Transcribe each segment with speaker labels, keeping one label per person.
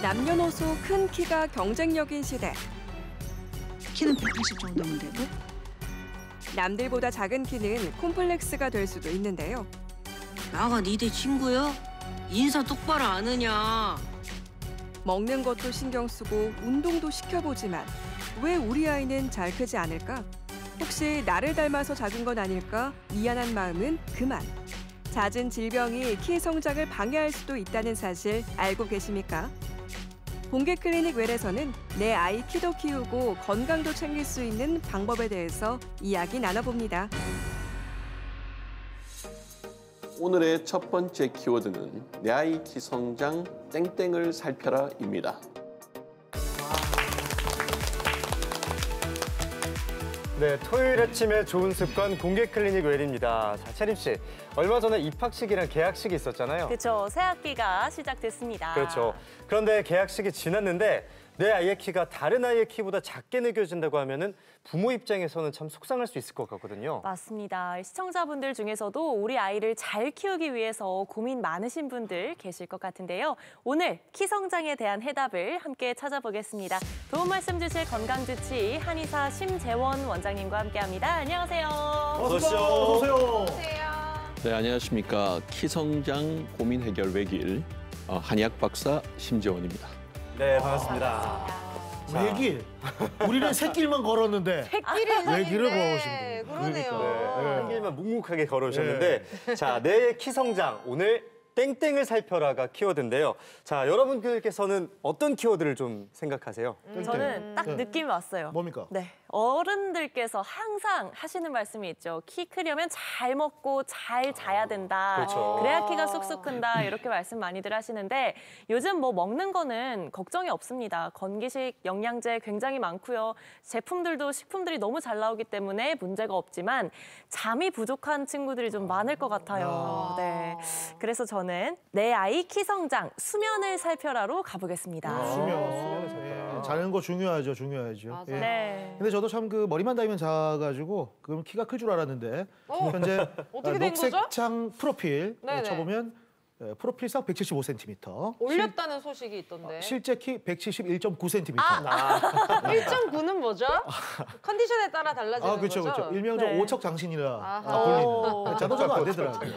Speaker 1: 남녀노소 큰 키가 경쟁력인 시대.
Speaker 2: 키는 180 정도면 되고.
Speaker 1: 남들보다 작은 키는 콤플렉스가 될 수도 있는데요.
Speaker 2: 나가 니네 친구야? 인사 똑바로 안 하냐?
Speaker 1: 먹는 것도 신경 쓰고 운동도 시켜보지만 왜 우리 아이는 잘 크지 않을까? 혹시 나를 닮아서 작은 건 아닐까? 미안한 마음은 그만. 잦은 질병이 키 성장을 방해할 수도 있다는 사실 알고 계십니까? 공개 클리닉 웰에서는 내 아이 키도 키우고 건강도 챙길 수 있는 방법에 대해서 이야기 나눠봅니다.
Speaker 3: 오늘의 첫 번째 키워드는 내 아이 키 성장 땡땡을 살펴라입니다.
Speaker 4: 네, 토요일 아침에 좋은 습관 공개 클리닉 웰입니다. 자, 채림 씨, 얼마 전에 입학식이랑 개학식이 있었잖아요.
Speaker 5: 그렇죠. 새 학기가 시작됐습니다.
Speaker 4: 그렇죠. 그런데 개학식이 지났는데 내 아이의 키가 다른 아이의 키보다 작게 느껴진다고 하면은 부모 입장에서는 참 속상할 수 있을 것 같거든요.
Speaker 5: 맞습니다. 시청자분들 중에서도 우리 아이를 잘 키우기 위해서 고민 많으신 분들 계실 것 같은데요. 오늘 키 성장에 대한 해답을 함께 찾아보겠습니다. 도움 말씀 주실 건강주치 한의사 심재원 원장님과 함께합니다. 안녕하세요.
Speaker 4: 어서 오세요.
Speaker 3: 네, 안녕하십니까. 키 성장 고민 해결 외길 한의학 박사 심재원입니다.
Speaker 4: 네, 반갑습니다.
Speaker 6: 외길? 우리는 새길만 걸었는데
Speaker 7: 새길을
Speaker 6: 외길을 걸어오신 분.
Speaker 7: 그러네요.
Speaker 4: 네, 한 길만 묵묵하게 걸어오셨는데 자, 내 키 성장 오늘 땡땡을 살펴라가 키워드인데요. 자, 여러분들께서는 어떤 키워드를 좀 생각하세요?
Speaker 5: 저는 딱
Speaker 6: 네.
Speaker 5: 느낌이 왔어요.
Speaker 6: 뭡니까?
Speaker 5: 네, 어른들께서 항상 하시는 말씀이 있죠. 키 크려면 잘 먹고 잘 자야 된다.
Speaker 4: 그렇죠.
Speaker 5: 그래야 키가 쑥쑥 큰다. 이렇게 말씀 많이들 하시는데 요즘 뭐 먹는 거는 걱정이 없습니다. 건기식, 영양제 굉장히 많고요. 제품들도 식품들이 너무 잘 나오기 때문에 문제가 없지만 잠이 부족한 친구들이 좀 많을 것 같아요. 네, 그래서 저는 내 아이 키 성장 수면을 살펴라로 가보겠습니다.
Speaker 6: 수면을
Speaker 4: 살펴라.
Speaker 6: 자는 거 중요하죠, 중요하죠.
Speaker 7: 맞아요.
Speaker 6: 예.
Speaker 5: 네.
Speaker 6: 근데 저도 참 그 머리만 닿으면 작아가지고 그럼 키가 클 줄 알았는데 현재
Speaker 7: 어떻게 된 거죠?
Speaker 6: 녹색창 프로필
Speaker 7: 네네.
Speaker 6: 쳐보면 프로필상 175cm.
Speaker 7: 올렸다는 소식이 있던데.
Speaker 6: 실제 키 171.9cm.
Speaker 7: 1.9는 뭐죠? 컨디션에 따라 달라지는
Speaker 6: 그렇죠,
Speaker 7: 거죠?
Speaker 6: 그렇죠. 일명 좀
Speaker 5: 네.
Speaker 6: 오척 장신이라
Speaker 7: 아하.
Speaker 6: 불리는. 자동차가 안 되더라고요.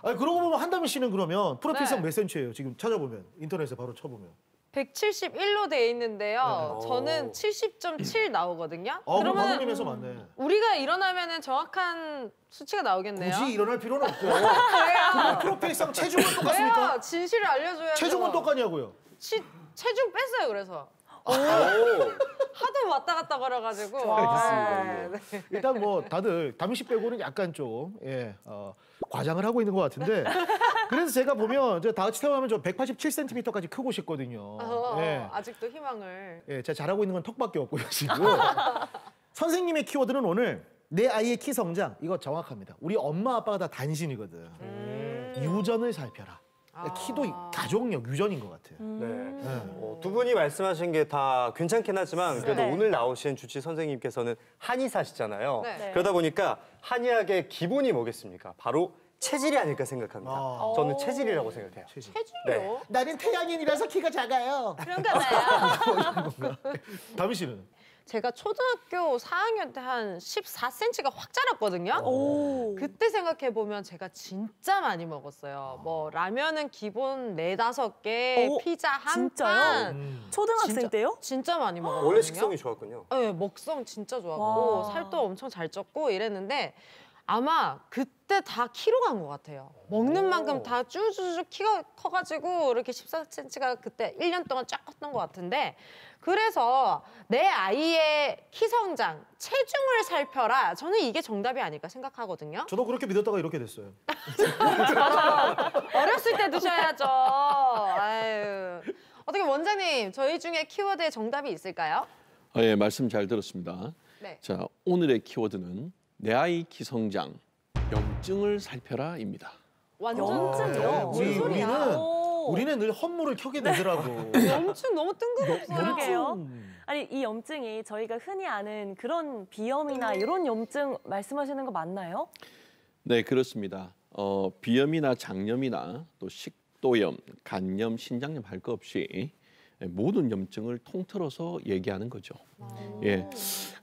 Speaker 6: 아니, 그러고 보면 한다미 씨는 그러면 프로필상
Speaker 7: 네.
Speaker 6: 몇 cm예요? 지금 찾아보면 인터넷에 바로 쳐보면.
Speaker 7: 171로 돼 있는데요.
Speaker 6: 네.
Speaker 7: 저는 70.7 나오거든요.
Speaker 6: 그럼
Speaker 7: 그러면
Speaker 6: 황금님에서 맞네.
Speaker 7: 우리가 일어나면 정확한 수치가 나오겠네요.
Speaker 6: 굳이 일어날 필요는 없고.
Speaker 7: 왜요?
Speaker 6: 그럼 프로필상 체중은 똑같습니까?
Speaker 7: 왜요? 진실을 알려줘야죠.
Speaker 6: 체중은 똑같냐고요?
Speaker 7: 체중 뺐어요, 그래서. 하도 왔다 갔다 걸어가지고.
Speaker 6: 알겠습니다.
Speaker 7: 네.
Speaker 6: 일단 뭐 다들 다미 씨 빼고는 약간 좀 과장을 하고 있는 것 같은데 그래서 제가 보면 다 같이 태어나면 저 187cm까지 크고 싶거든요. 예.
Speaker 7: 아직도 희망을.
Speaker 6: 예, 제가 잘하고 있는 건 턱밖에 없고요 지금. 선생님의 키워드는 오늘 내 아이의 키 성장 이거 정확합니다. 우리 엄마 아빠가 다 단신이거든. 유전을 살펴라. 키도 가족력 유전인 것 같아요.
Speaker 4: 네. 두 분이 말씀하신 게 다 괜찮긴 하지만 그래도
Speaker 5: 네.
Speaker 4: 오늘 나오신 주치 선생님께서는 한의사시잖아요.
Speaker 7: 네.
Speaker 4: 그러다 보니까 한의학의 기본이 뭐겠습니까? 바로 체질이 아닐까 생각합니다. 저는 체질이라고 생각해요.
Speaker 7: 체질이요?
Speaker 4: 네.
Speaker 6: 나는 태양인이라서 키가 작아요.
Speaker 7: 그런가 봐요.
Speaker 6: 다미 씨는?
Speaker 7: 제가 초등학교 4학년 때 한 14cm가 확 자랐거든요. 그때 생각해보면 제가 진짜 많이 먹었어요. 뭐 라면은 기본 4-5개,
Speaker 5: 오,
Speaker 7: 피자 한
Speaker 5: 진짜요?
Speaker 7: 판.
Speaker 5: 초등학생
Speaker 7: 진짜,
Speaker 5: 때요?
Speaker 7: 진짜 많이 먹었거든요.
Speaker 4: 원래 식성이 좋았군요.
Speaker 7: 네, 먹성 진짜 좋았고
Speaker 5: 와.
Speaker 7: 살도 엄청 잘 쪘고 이랬는데 아마 그때 다 키로 간 것 같아요. 먹는 만큼 다 쭈쭈쭈 키가 커가지고 이렇게 14cm가 그때 1년 동안 쫙 컸던 것 같은데 그래서 내 아이의 키 성장, 체중을 살펴라. 저는 이게 정답이 아닐까 생각하거든요.
Speaker 6: 저도 그렇게 믿었다가 이렇게 됐어요.
Speaker 7: 어렸을 때 드셔야죠. 아유. 어떻게 원장님, 저희 중에 키워드에 정답이 있을까요?
Speaker 3: 예, 말씀 잘 들었습니다.
Speaker 7: 네.
Speaker 3: 자, 오늘의 키워드는 내 아이 키 성장 염증을 살펴라입니다.
Speaker 7: 완전
Speaker 5: 염증이요?
Speaker 7: 무슨 소리야?
Speaker 6: 우리는 늘 헌물을 켜게 되더라고.
Speaker 7: 염증 너무 뜬금없어요.
Speaker 5: 그러게요. 아니 이 염증이 저희가 흔히 아는 그런 비염이나 이런 염증 말씀하시는 거 맞나요?
Speaker 3: 네, 그렇습니다. 비염이나 장염이나 또 식도염, 간염, 신장염 할 것 없이 모든 염증을 통틀어서 얘기하는 거죠. 예.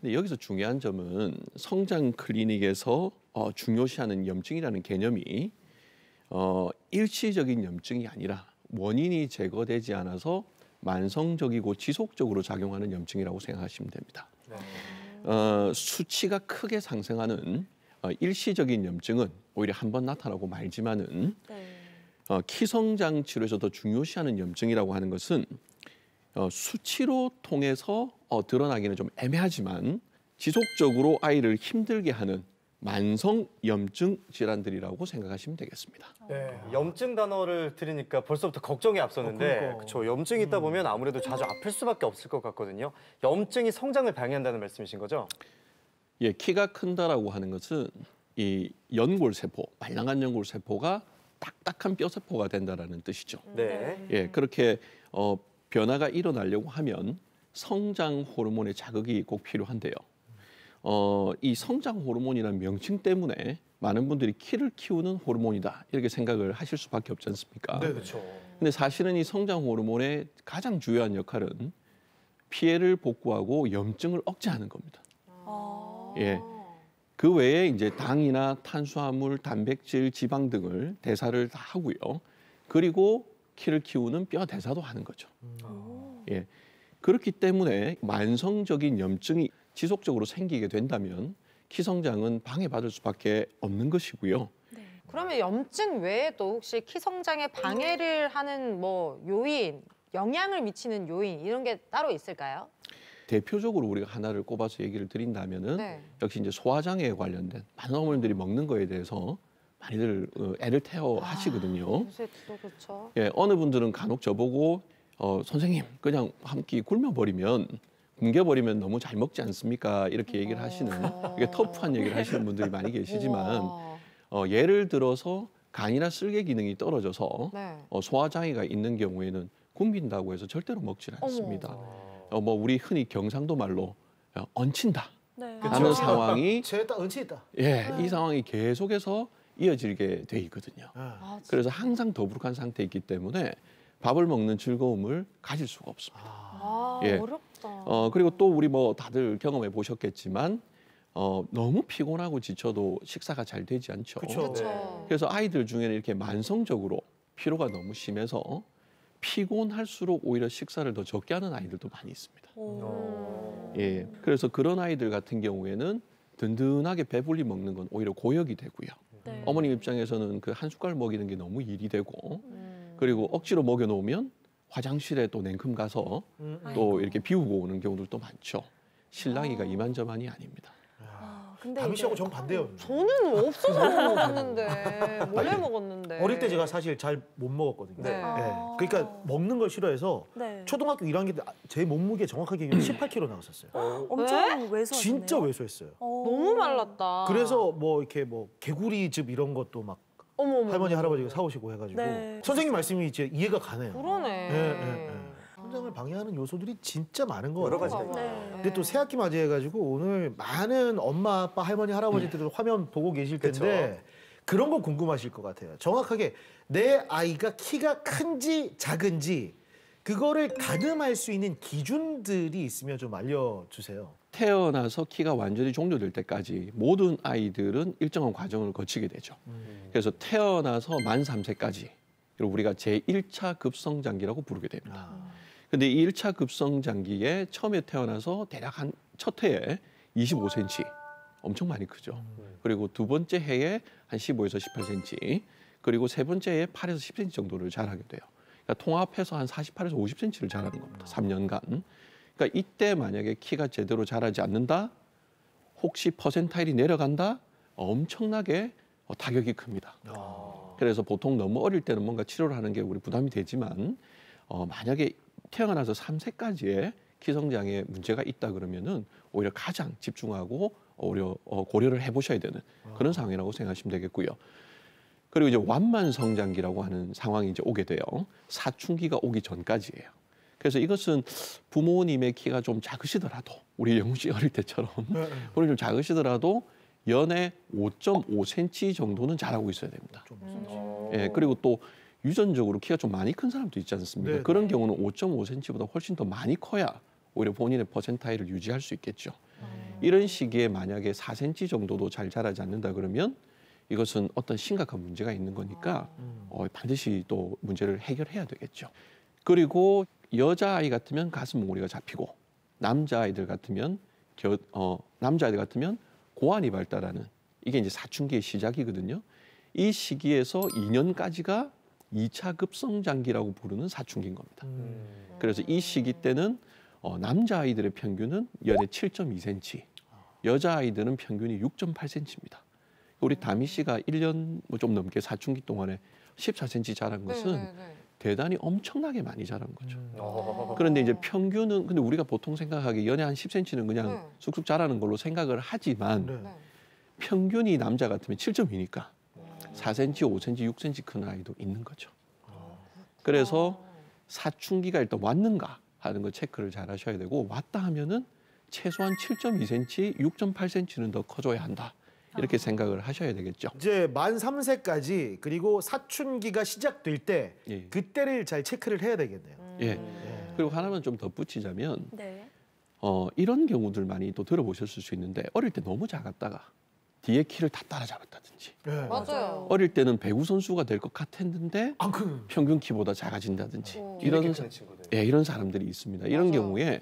Speaker 3: 근데 여기서 중요한 점은 성장 클리닉에서 중요시하는 염증이라는 개념이 일시적인 염증이 아니라 원인이 제거되지 않아서 만성적이고 지속적으로 작용하는 염증이라고 생각하시면 됩니다. 수치가 크게 상승하는 일시적인 염증은 오히려 한 번 나타나고 말지만은 키성장 치료에서 더 중요시하는 염증이라고 하는 것은 수치로 통해서 드러나기는 좀 애매하지만 지속적으로 아이를 힘들게 하는 만성 염증 질환들이라고 생각하시면 되겠습니다.
Speaker 4: 네, 염증 단어를 들으니까 벌써부터 걱정이 앞서는데
Speaker 6: 그러니까.
Speaker 4: 그렇죠. 염증이 있다 보면 아무래도 자주 아플 수밖에 없을 것 같거든요. 염증이 성장을 방해한다는 말씀이신 거죠?
Speaker 3: 예, 키가 큰다라고 하는 것은 이 연골세포, 말랑한 연골세포가 딱딱한 뼈세포가 된다라는 뜻이죠.
Speaker 4: 네.
Speaker 3: 예, 그렇게 변화가 일어나려고 하면 성장 호르몬의 자극이 꼭 필요한데요. 이 성장 호르몬이라는 명칭 때문에 많은 분들이 키를 키우는 호르몬이다 이렇게 생각을 하실 수밖에 없지 않습니까?
Speaker 6: 네, 그렇죠.
Speaker 3: 근데 사실은 이 성장 호르몬의 가장 중요한 역할은 피해를 복구하고 염증을 억제하는 겁니다. 예. 그 외에 이제 당이나 탄수화물, 단백질, 지방 등을 대사를 다 하고요. 그리고 키를 키우는 뼈 대사도 하는 거죠. 예. 그렇기 때문에 만성적인 염증이 지속적으로 생기게 된다면 키 성장은 방해받을 수밖에 없는 것이고요.
Speaker 7: 그러면 염증 외에도 혹시 키 성장에 방해를 하는 뭐 요인, 영향을 미치는 요인 이런 게 따로 있을까요?
Speaker 3: 대표적으로 우리가 하나를 꼽아서 얘기를 드린다면은
Speaker 7: 네.
Speaker 3: 역시 이제 소화장애에 관련된 많은 어머님들이 먹는 거에 대해서 많이들 애를 태워 하시거든요.
Speaker 7: 요새 또 그렇죠.
Speaker 3: 예, 어느 분들은 간혹 저보고 선생님 그냥 한 끼 굶어버리면 굶겨버리면 너무 잘 먹지 않습니까? 이렇게 얘기를 하시는 이게 터프한 얘기를 하시는 분들이 많이 계시지만 예를 들어서 간이나 쓸개 기능이 떨어져서
Speaker 7: 네.
Speaker 3: 소화장애가 있는 경우에는 굶긴다고 해서 절대로 먹질 않습니다. 뭐 우리 흔히 경상도 말로 얹힌다
Speaker 5: 네.
Speaker 3: 하는 상황이
Speaker 6: 쟤다 은치 있다.
Speaker 3: 예, 이 상황이 계속해서 이어지게 돼 있거든요.
Speaker 7: 아,
Speaker 3: 그래서 항상 더부룩한 상태에 있기 때문에 밥을 먹는 즐거움을 가질 수가 없습니다. 예.
Speaker 7: 어렵다.
Speaker 3: 그리고 또 우리 뭐 다들 경험해 보셨겠지만 너무 피곤하고 지쳐도 식사가 잘 되지 않죠.
Speaker 6: 그렇죠.
Speaker 7: 그렇죠.
Speaker 3: 그래서 아이들 중에는 이렇게 만성적으로 피로가 너무 심해서 피곤할수록 오히려 식사를 더 적게 하는 아이들도 많이 있습니다. 예, 그래서 그런 아이들 같은 경우에는 든든하게 배불리 먹는 건 오히려 고역이 되고요.
Speaker 5: 네.
Speaker 3: 어머님 입장에서는 그 한 숟갈 먹이는 게 너무 일이 되고 그리고 억지로 먹여놓으면 화장실에 또 냉큼 가서 또 이렇게 비우고 오는 경우들도 많죠. 신랑이가 이만저만이 아닙니다.
Speaker 5: 근데
Speaker 6: 다미
Speaker 5: 이제
Speaker 6: 씨하고 정 반대요.
Speaker 7: 저는 없어서 못 먹었는데 몰래 먹었는데.
Speaker 6: 어릴 때 제가 사실 잘 못 먹었거든요.
Speaker 7: 네.
Speaker 6: 그러니까 먹는 걸 싫어해서
Speaker 5: 네.
Speaker 6: 초등학교 1학년 때 제 몸무게 정확하게 18kg 나왔었어요.
Speaker 5: 엄청 왜소하네요.
Speaker 6: 진짜 왜소했어요.
Speaker 7: 너무 말랐다.
Speaker 6: 그래서 뭐 이렇게 뭐 개구리즙 이런 것도 막
Speaker 7: 어머.
Speaker 6: 할머니 할아버지가 사오시고 해가지고
Speaker 5: 네.
Speaker 6: 선생님 말씀이 이제 이해가 가네요.
Speaker 7: 그러네.
Speaker 6: 성장을 방해하는 요소들이 진짜 많은 것
Speaker 4: 여러
Speaker 6: 같아요.
Speaker 4: 가지가
Speaker 5: 네.
Speaker 6: 근데 또 새학기 맞이해가지고 오늘 많은 엄마, 아빠, 할머니, 할아버지들 화면 보고 계실 텐데 그런 거 궁금하실 것 같아요. 정확하게 내 아이가 키가 큰지 작은지 그거를 가늠할 수 있는 기준들이 있으면 좀 알려주세요.
Speaker 3: 태어나서 키가 완전히 종료될 때까지 모든 아이들은 일정한 과정을 거치게 되죠. 그래서 태어나서 만 3세까지 우리가 제1차 급성장기라고 부르게 됩니다. 근데 이 1차 급성장기에 처음에 태어나서 대략 한 첫 해에 25cm, 엄청 많이 크죠. 그리고 두 번째 해에 한 15에서 18cm, 그리고 세 번째 해에 8에서 10cm 정도를 자라게 돼요. 그러니까 통합해서 한 48에서 50cm를 자라는 겁니다. 3년간. 그러니까 이때 만약에 키가 제대로 자라지 않는다, 혹시 퍼센타일이 내려간다, 엄청나게 타격이 큽니다. 그래서 보통 너무 어릴 때는 뭔가 치료를 하는 게 우리 부담이 되지만 만약에 태어나서 3세까지의 키성장에 문제가 있다 그러면은 오히려 가장 집중하고 오히려 고려를 해보셔야 되는 그런 상황이라고 생각하시면 되겠고요. 그리고 이제 완만 성장기라고 하는 상황이 이제 오게 돼요. 사춘기가 오기 전까지예요. 그래서 이것은 부모님의 키가 좀 작으시더라도 우리 영웅 씨 어릴 때처럼 우리 좀 작으시더라도 연에 5.5cm 정도는 자라고 있어야 됩니다. 예, 그리고 또 유전적으로 키가 좀 많이 큰 사람도 있지 않습니까?
Speaker 6: 네.
Speaker 3: 그런 경우는 5.5cm보다 훨씬 더 많이 커야 오히려 본인의 퍼센타일을 유지할 수 있겠죠. 이런 시기에 만약에 4cm 정도도 잘 자라지 않는다 그러면 이것은 어떤 심각한 문제가 있는 거니까 반드시 또 문제를 해결해야 되겠죠. 그리고 여자아이 같으면 가슴 몽우리가 잡히고 남자아이들 같으면 고환이 발달하는 이게 이제 사춘기의 시작이거든요. 이 시기에서 2년까지가 2차 급성장기라고 부르는 사춘기인 겁니다. 그래서 이 시기 때는 남자아이들의 평균은 연애 7.2cm, 여자아이들은 평균이 6.8cm입니다. 우리 다미 씨가 1년 좀 넘게 사춘기 동안에 14cm 자란 것은 대단히 엄청나게 많이 자란 거죠. 그런데 이제 평균은 근데 우리가 보통 생각하기에 연애 한 10cm는 그냥 쑥쑥 자라는 걸로 생각을 하지만 평균이 남자 같으면 7.2니까 4cm, 5cm, 6cm 큰 아이도 있는 거죠. 그래서 사춘기가 일단 왔는가 하는 거 체크를 잘 하셔야 되고 왔다 하면은 최소한 7.2cm, 6.8cm는 더 커져야 한다. 이렇게 생각을 하셔야 되겠죠.
Speaker 6: 이제 만 3세까지 그리고 사춘기가 시작될 때
Speaker 3: 예.
Speaker 6: 그때를 잘 체크를 해야 되겠네요.
Speaker 3: 예. 그리고 하나만 좀 덧붙이자면
Speaker 5: 네.
Speaker 3: 이런 경우들 많이 또 들어보셨을 수 있는데 어릴 때 너무 작았다가 뒤에 키를 다 따라잡았다든지
Speaker 6: 네.
Speaker 7: 맞아요.
Speaker 3: 어릴 때는 배구 선수가 될 것 같았는데
Speaker 6: 안 큰.
Speaker 3: 평균 키보다 작아진다든지
Speaker 4: 이런
Speaker 3: 이런
Speaker 4: 친구들.
Speaker 3: 예, 이런 사람들이 있습니다. 이런
Speaker 7: 맞아요.
Speaker 3: 경우에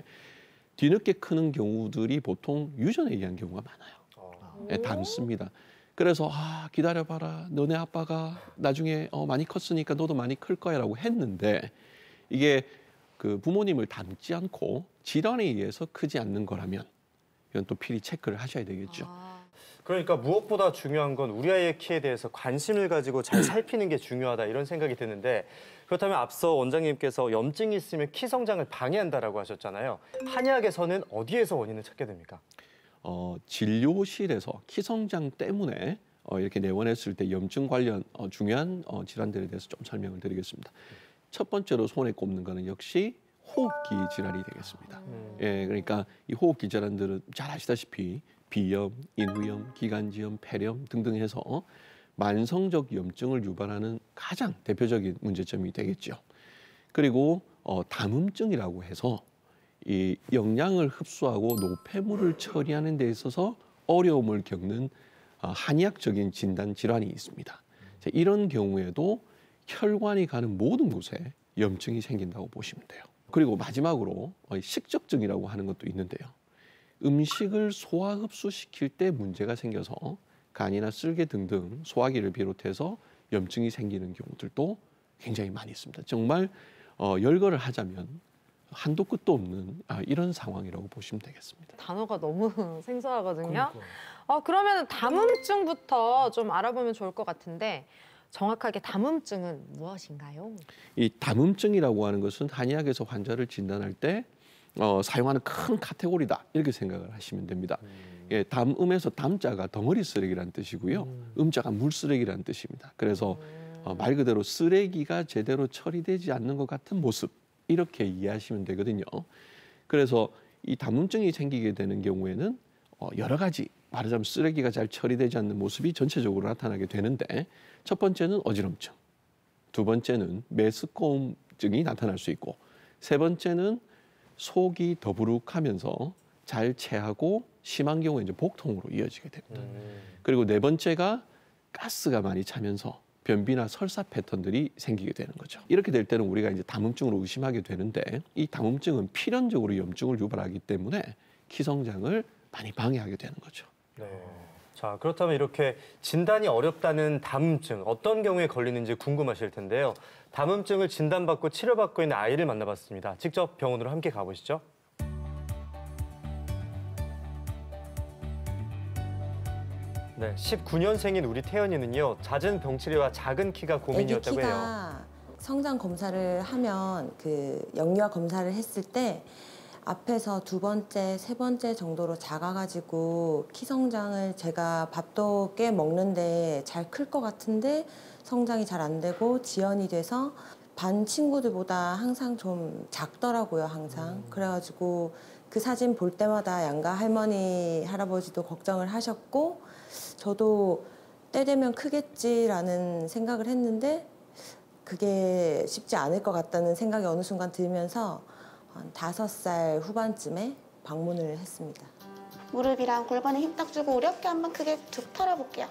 Speaker 3: 뒤늦게 크는 경우들이 보통 유전에 의한 경우가 많아요. 예, 닮습니다. 그래서 기다려봐라. 너네 아빠가 나중에 많이 컸으니까 너도 많이 클 거야라고 했는데 이게 그 부모님을 닮지 않고 질환에 의해서 크지 않는 거라면 이건 또 필히 체크를 하셔야 되겠죠.
Speaker 4: 그러니까 무엇보다 중요한 건 우리 아이의 키에 대해서 관심을 가지고 잘 살피는 게 중요하다 이런 생각이 드는데 그렇다면 앞서 원장님께서 염증이 있으면 키 성장을 방해한다라고 하셨잖아요. 한의학에서는 어디에서 원인을 찾게 됩니까?
Speaker 3: 진료실에서 키 성장 때문에 이렇게 내원했을 때 염증 관련 중요한 질환들에 대해서 좀 설명을 드리겠습니다. 첫 번째로 손에 꼽는 거는 역시 호흡기 질환이 되겠습니다. 예, 그러니까 이 호흡기 질환들은 잘 아시다시피 비염, 인후염, 기관지염, 폐렴 등등 해서 만성적 염증을 유발하는 가장 대표적인 문제점이 되겠죠. 그리고 담음증이라고 해서 이 영양을 흡수하고 노폐물을 처리하는 데 있어서 어려움을 겪는 한의학적인 진단 질환이 있습니다. 자, 이런 경우에도 혈관이 가는 모든 곳에 염증이 생긴다고 보시면 돼요. 그리고 마지막으로 식적증이라고 하는 것도 있는데요. 음식을 소화 흡수시킬 때 문제가 생겨서 간이나 쓸개 등등 소화기를 비롯해서 염증이 생기는 경우들도 굉장히 많이 있습니다. 정말 열거를 하자면 한도 끝도 없는 이런 상황이라고 보시면 되겠습니다.
Speaker 7: 단어가 너무 생소하거든요.
Speaker 6: 그러니까.
Speaker 7: 그러면 담음증부터 좀 알아보면 좋을 것 같은데 정확하게 담음증은 무엇인가요?
Speaker 3: 이 담음증이라고 하는 것은 한의학에서 환자를 진단할 때 사용하는 큰 카테고리다 이렇게 생각을 하시면 됩니다. 예, 담음에서 담자가 덩어리 쓰레기라는 뜻이고요. 음자가 물 쓰레기라는 뜻입니다. 그래서 말 그대로 쓰레기가 제대로 처리되지 않는 것 같은 모습 이렇게 이해하시면 되거든요. 그래서 이 담음증이 생기게 되는 경우에는 여러 가지 말하자면 쓰레기가 잘 처리되지 않는 모습이 전체적으로 나타나게 되는데 첫 번째는 어지럼증, 두 번째는 메스꺼움증이 나타날 수 있고 세 번째는 속이 더부룩하면서 잘 체하고 심한 경우에 이제 복통으로 이어지게 됩니다. 그리고 네 번째가 가스가 많이 차면서 변비나 설사 패턴들이 생기게 되는 거죠. 이렇게 될 때는 우리가 이제 담음증으로 의심하게 되는데 이 담음증은 필연적으로 염증을 유발하기 때문에 키 성장을 많이 방해하게 되는 거죠.
Speaker 4: 네. 자, 그렇다면 이렇게 진단이 어렵다는 담음증 어떤 경우에 걸리는지 궁금하실 텐데요. 담음증을 진단받고 치료받고 있는 아이를 만나봤습니다. 직접 병원으로 함께 가보시죠. 네, 19년생인 우리 태연이는요. 잦은 병치레와 작은 키가
Speaker 8: 아기
Speaker 4: 고민이었다고 해요.
Speaker 8: 키가 성장 검사를 하면 그 영유아 검사를 했을 때 앞에서 두 번째, 세 번째 정도로 작아가지고 키 성장을 제가 밥도 꽤 먹는데 잘 클 것 같은데 성장이 잘 안 되고 지연이 돼서 반 친구들보다 항상 좀 작더라고요, 항상. 그래가지고 그 사진 볼 때마다 양가 할머니, 할아버지도 걱정을 하셨고 저도 때 되면 크겠지라는 생각을 했는데 그게 쉽지 않을 것 같다는 생각이 어느 순간 들면서 한 5살 후반쯤에 방문을 했습니다.
Speaker 9: 무릎이랑 골반에 힘 딱 주고 어렵게 한번 크게 툭 털어볼게요.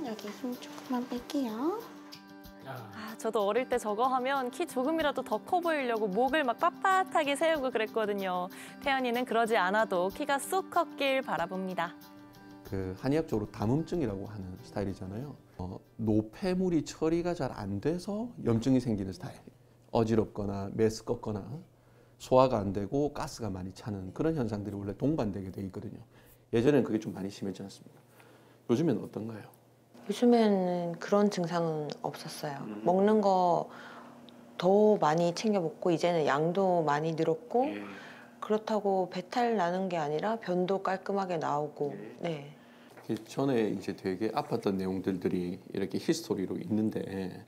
Speaker 9: 여기 힘 조금만 뺄게요.
Speaker 5: 저도 어릴 때 저거 하면 키 조금이라도 더 커 보이려고 목을 막 빳빳하게 세우고 그랬거든요. 태연이는 그러지 않아도 키가 쑥 컸길 바라봅니다.
Speaker 3: 그 한의학적으로 담음증이라고 하는 스타일이잖아요. 노폐물이 처리가 잘 안 돼서 염증이 생기는 스타일. 어지럽거나 메스껍거나 소화가 안 되고 가스가 많이 차는 그런 현상들이 원래 동반되게 돼 있거든요. 예전에는 그게 좀 많이 심했지 않습니까? 요즘엔 어떤가요?
Speaker 8: 요즘에는 그런 증상은 없었어요. 먹는 거 더 많이 챙겨 먹고 이제는 양도 많이 늘었고 그렇다고 배탈 나는 게 아니라 변도 깔끔하게 나오고 네.
Speaker 3: 전에 이제 되게 아팠던 내용들이 이렇게 히스토리로 있는데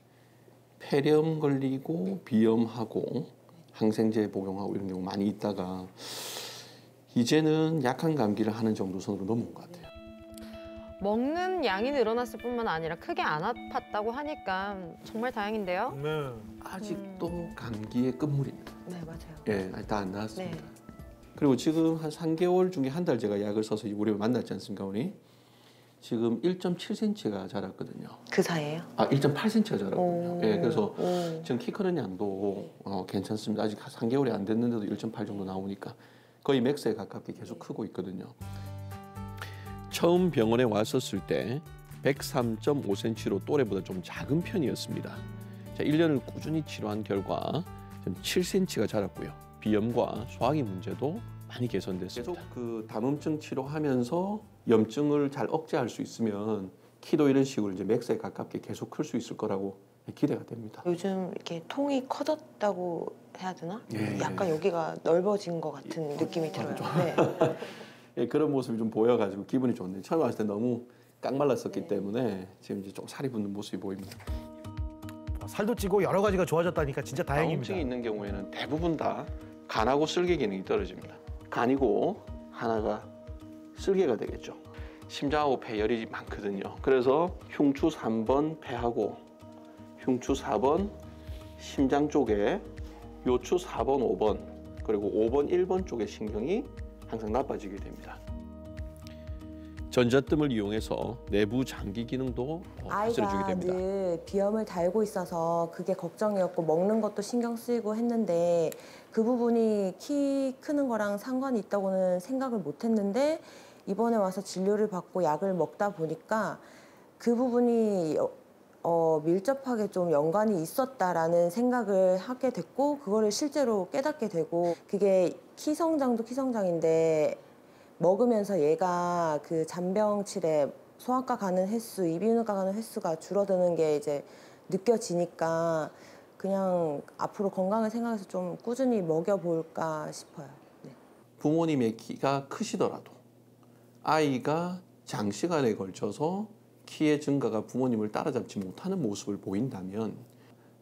Speaker 3: 폐렴 걸리고 비염하고 항생제 복용하고 이런 경우 많이 있다가 이제는 약한 감기를 하는 정도 선으로 넘어온 것 같아요.
Speaker 7: 먹는 양이 늘어났을 뿐만 아니라 크게 안 아팠다고 하니까 정말 다행인데요.
Speaker 6: 네.
Speaker 3: 아직도 감기의 끝물입니다.
Speaker 8: 네, 맞아요.
Speaker 3: 예, 다 안 나왔습니다.
Speaker 8: 네.
Speaker 3: 그리고 지금 한 3개월 중에 한 달 제가 약을 써서 우리 만났지 않습니까, 우리? 지금 1.7cm가 자랐거든요.
Speaker 8: 그 사이에요?
Speaker 3: 1.8cm가 자랐거든요. 예, 그래서
Speaker 8: 오.
Speaker 3: 지금 키 크는 양도 괜찮습니다. 아직 3개월이 안 됐는데도 1.8 정도 나오니까 거의 맥스에 가깝게 계속 크고 있거든요. 처음 병원에 왔었을 때 103.5cm로 또래보다 좀 작은 편이었습니다. 자, 1년을 꾸준히 치료한 결과 좀 7cm가 자랐고요. 비염과 소화기 문제도 많이 개선됐습니다. 계속 그 담음증 치료하면서 염증을 잘 억제할 수 있으면 키도 이런 식으로 이제 맥스에 가깝게 계속 클 수 있을 거라고 기대가 됩니다.
Speaker 8: 요즘 이렇게 통이 커졌다고 해야 되나?
Speaker 3: 예.
Speaker 8: 약간 여기가 넓어진 것 같은 느낌이 들어요. 네.
Speaker 3: 예, 그런 모습이 좀 보여가지고 기분이 좋네요. 처음 왔을 때 너무 깡말랐었기 때문에 지금 이제 좀 살이 붙는 모습이 보입니다.
Speaker 6: 살도 찌고 여러 가지가 좋아졌다니까 진짜 다행입니다.
Speaker 3: 다음증이 있는 경우에는 대부분 다 간하고 쓸개 기능이 떨어집니다. 간이고 하나가 쓸개가 되겠죠. 심장하고 폐열이 많거든요. 그래서 흉추 3번 폐하고 흉추 4번 심장 쪽에 요추 4번, 5번 그리고 5번, 1번 쪽의 신경이 항상 나빠지게 됩니다. 전자뜸을 이용해서 내부 장기 기능도 발달해주게
Speaker 8: 아이가
Speaker 3: 됩니다.
Speaker 8: 늘 비염을 달고 있어서 그게 걱정이었고 먹는 것도 신경 쓰이고 했는데 그 부분이 키 크는 거랑 상관이 있다고는 생각을 못 했는데 이번에 와서 진료를 받고 약을 먹다 보니까 그 부분이 밀접하게 좀 연관이 있었다라는 생각을 하게 됐고 그거를 실제로 깨닫게 되고 그게 키 성장도 키 성장인데 먹으면서 얘가 그 잔병치레 소아과 가는 횟수, 이비인후과 가는 횟수가 줄어드는 게 이제 느껴지니까 그냥 앞으로 건강을 생각해서 좀 꾸준히 먹여볼까 싶어요. 네.
Speaker 3: 부모님의 키가 크시더라도 아이가 장시간에 걸쳐서 키의 증가가 부모님을 따라잡지 못하는 모습을 보인다면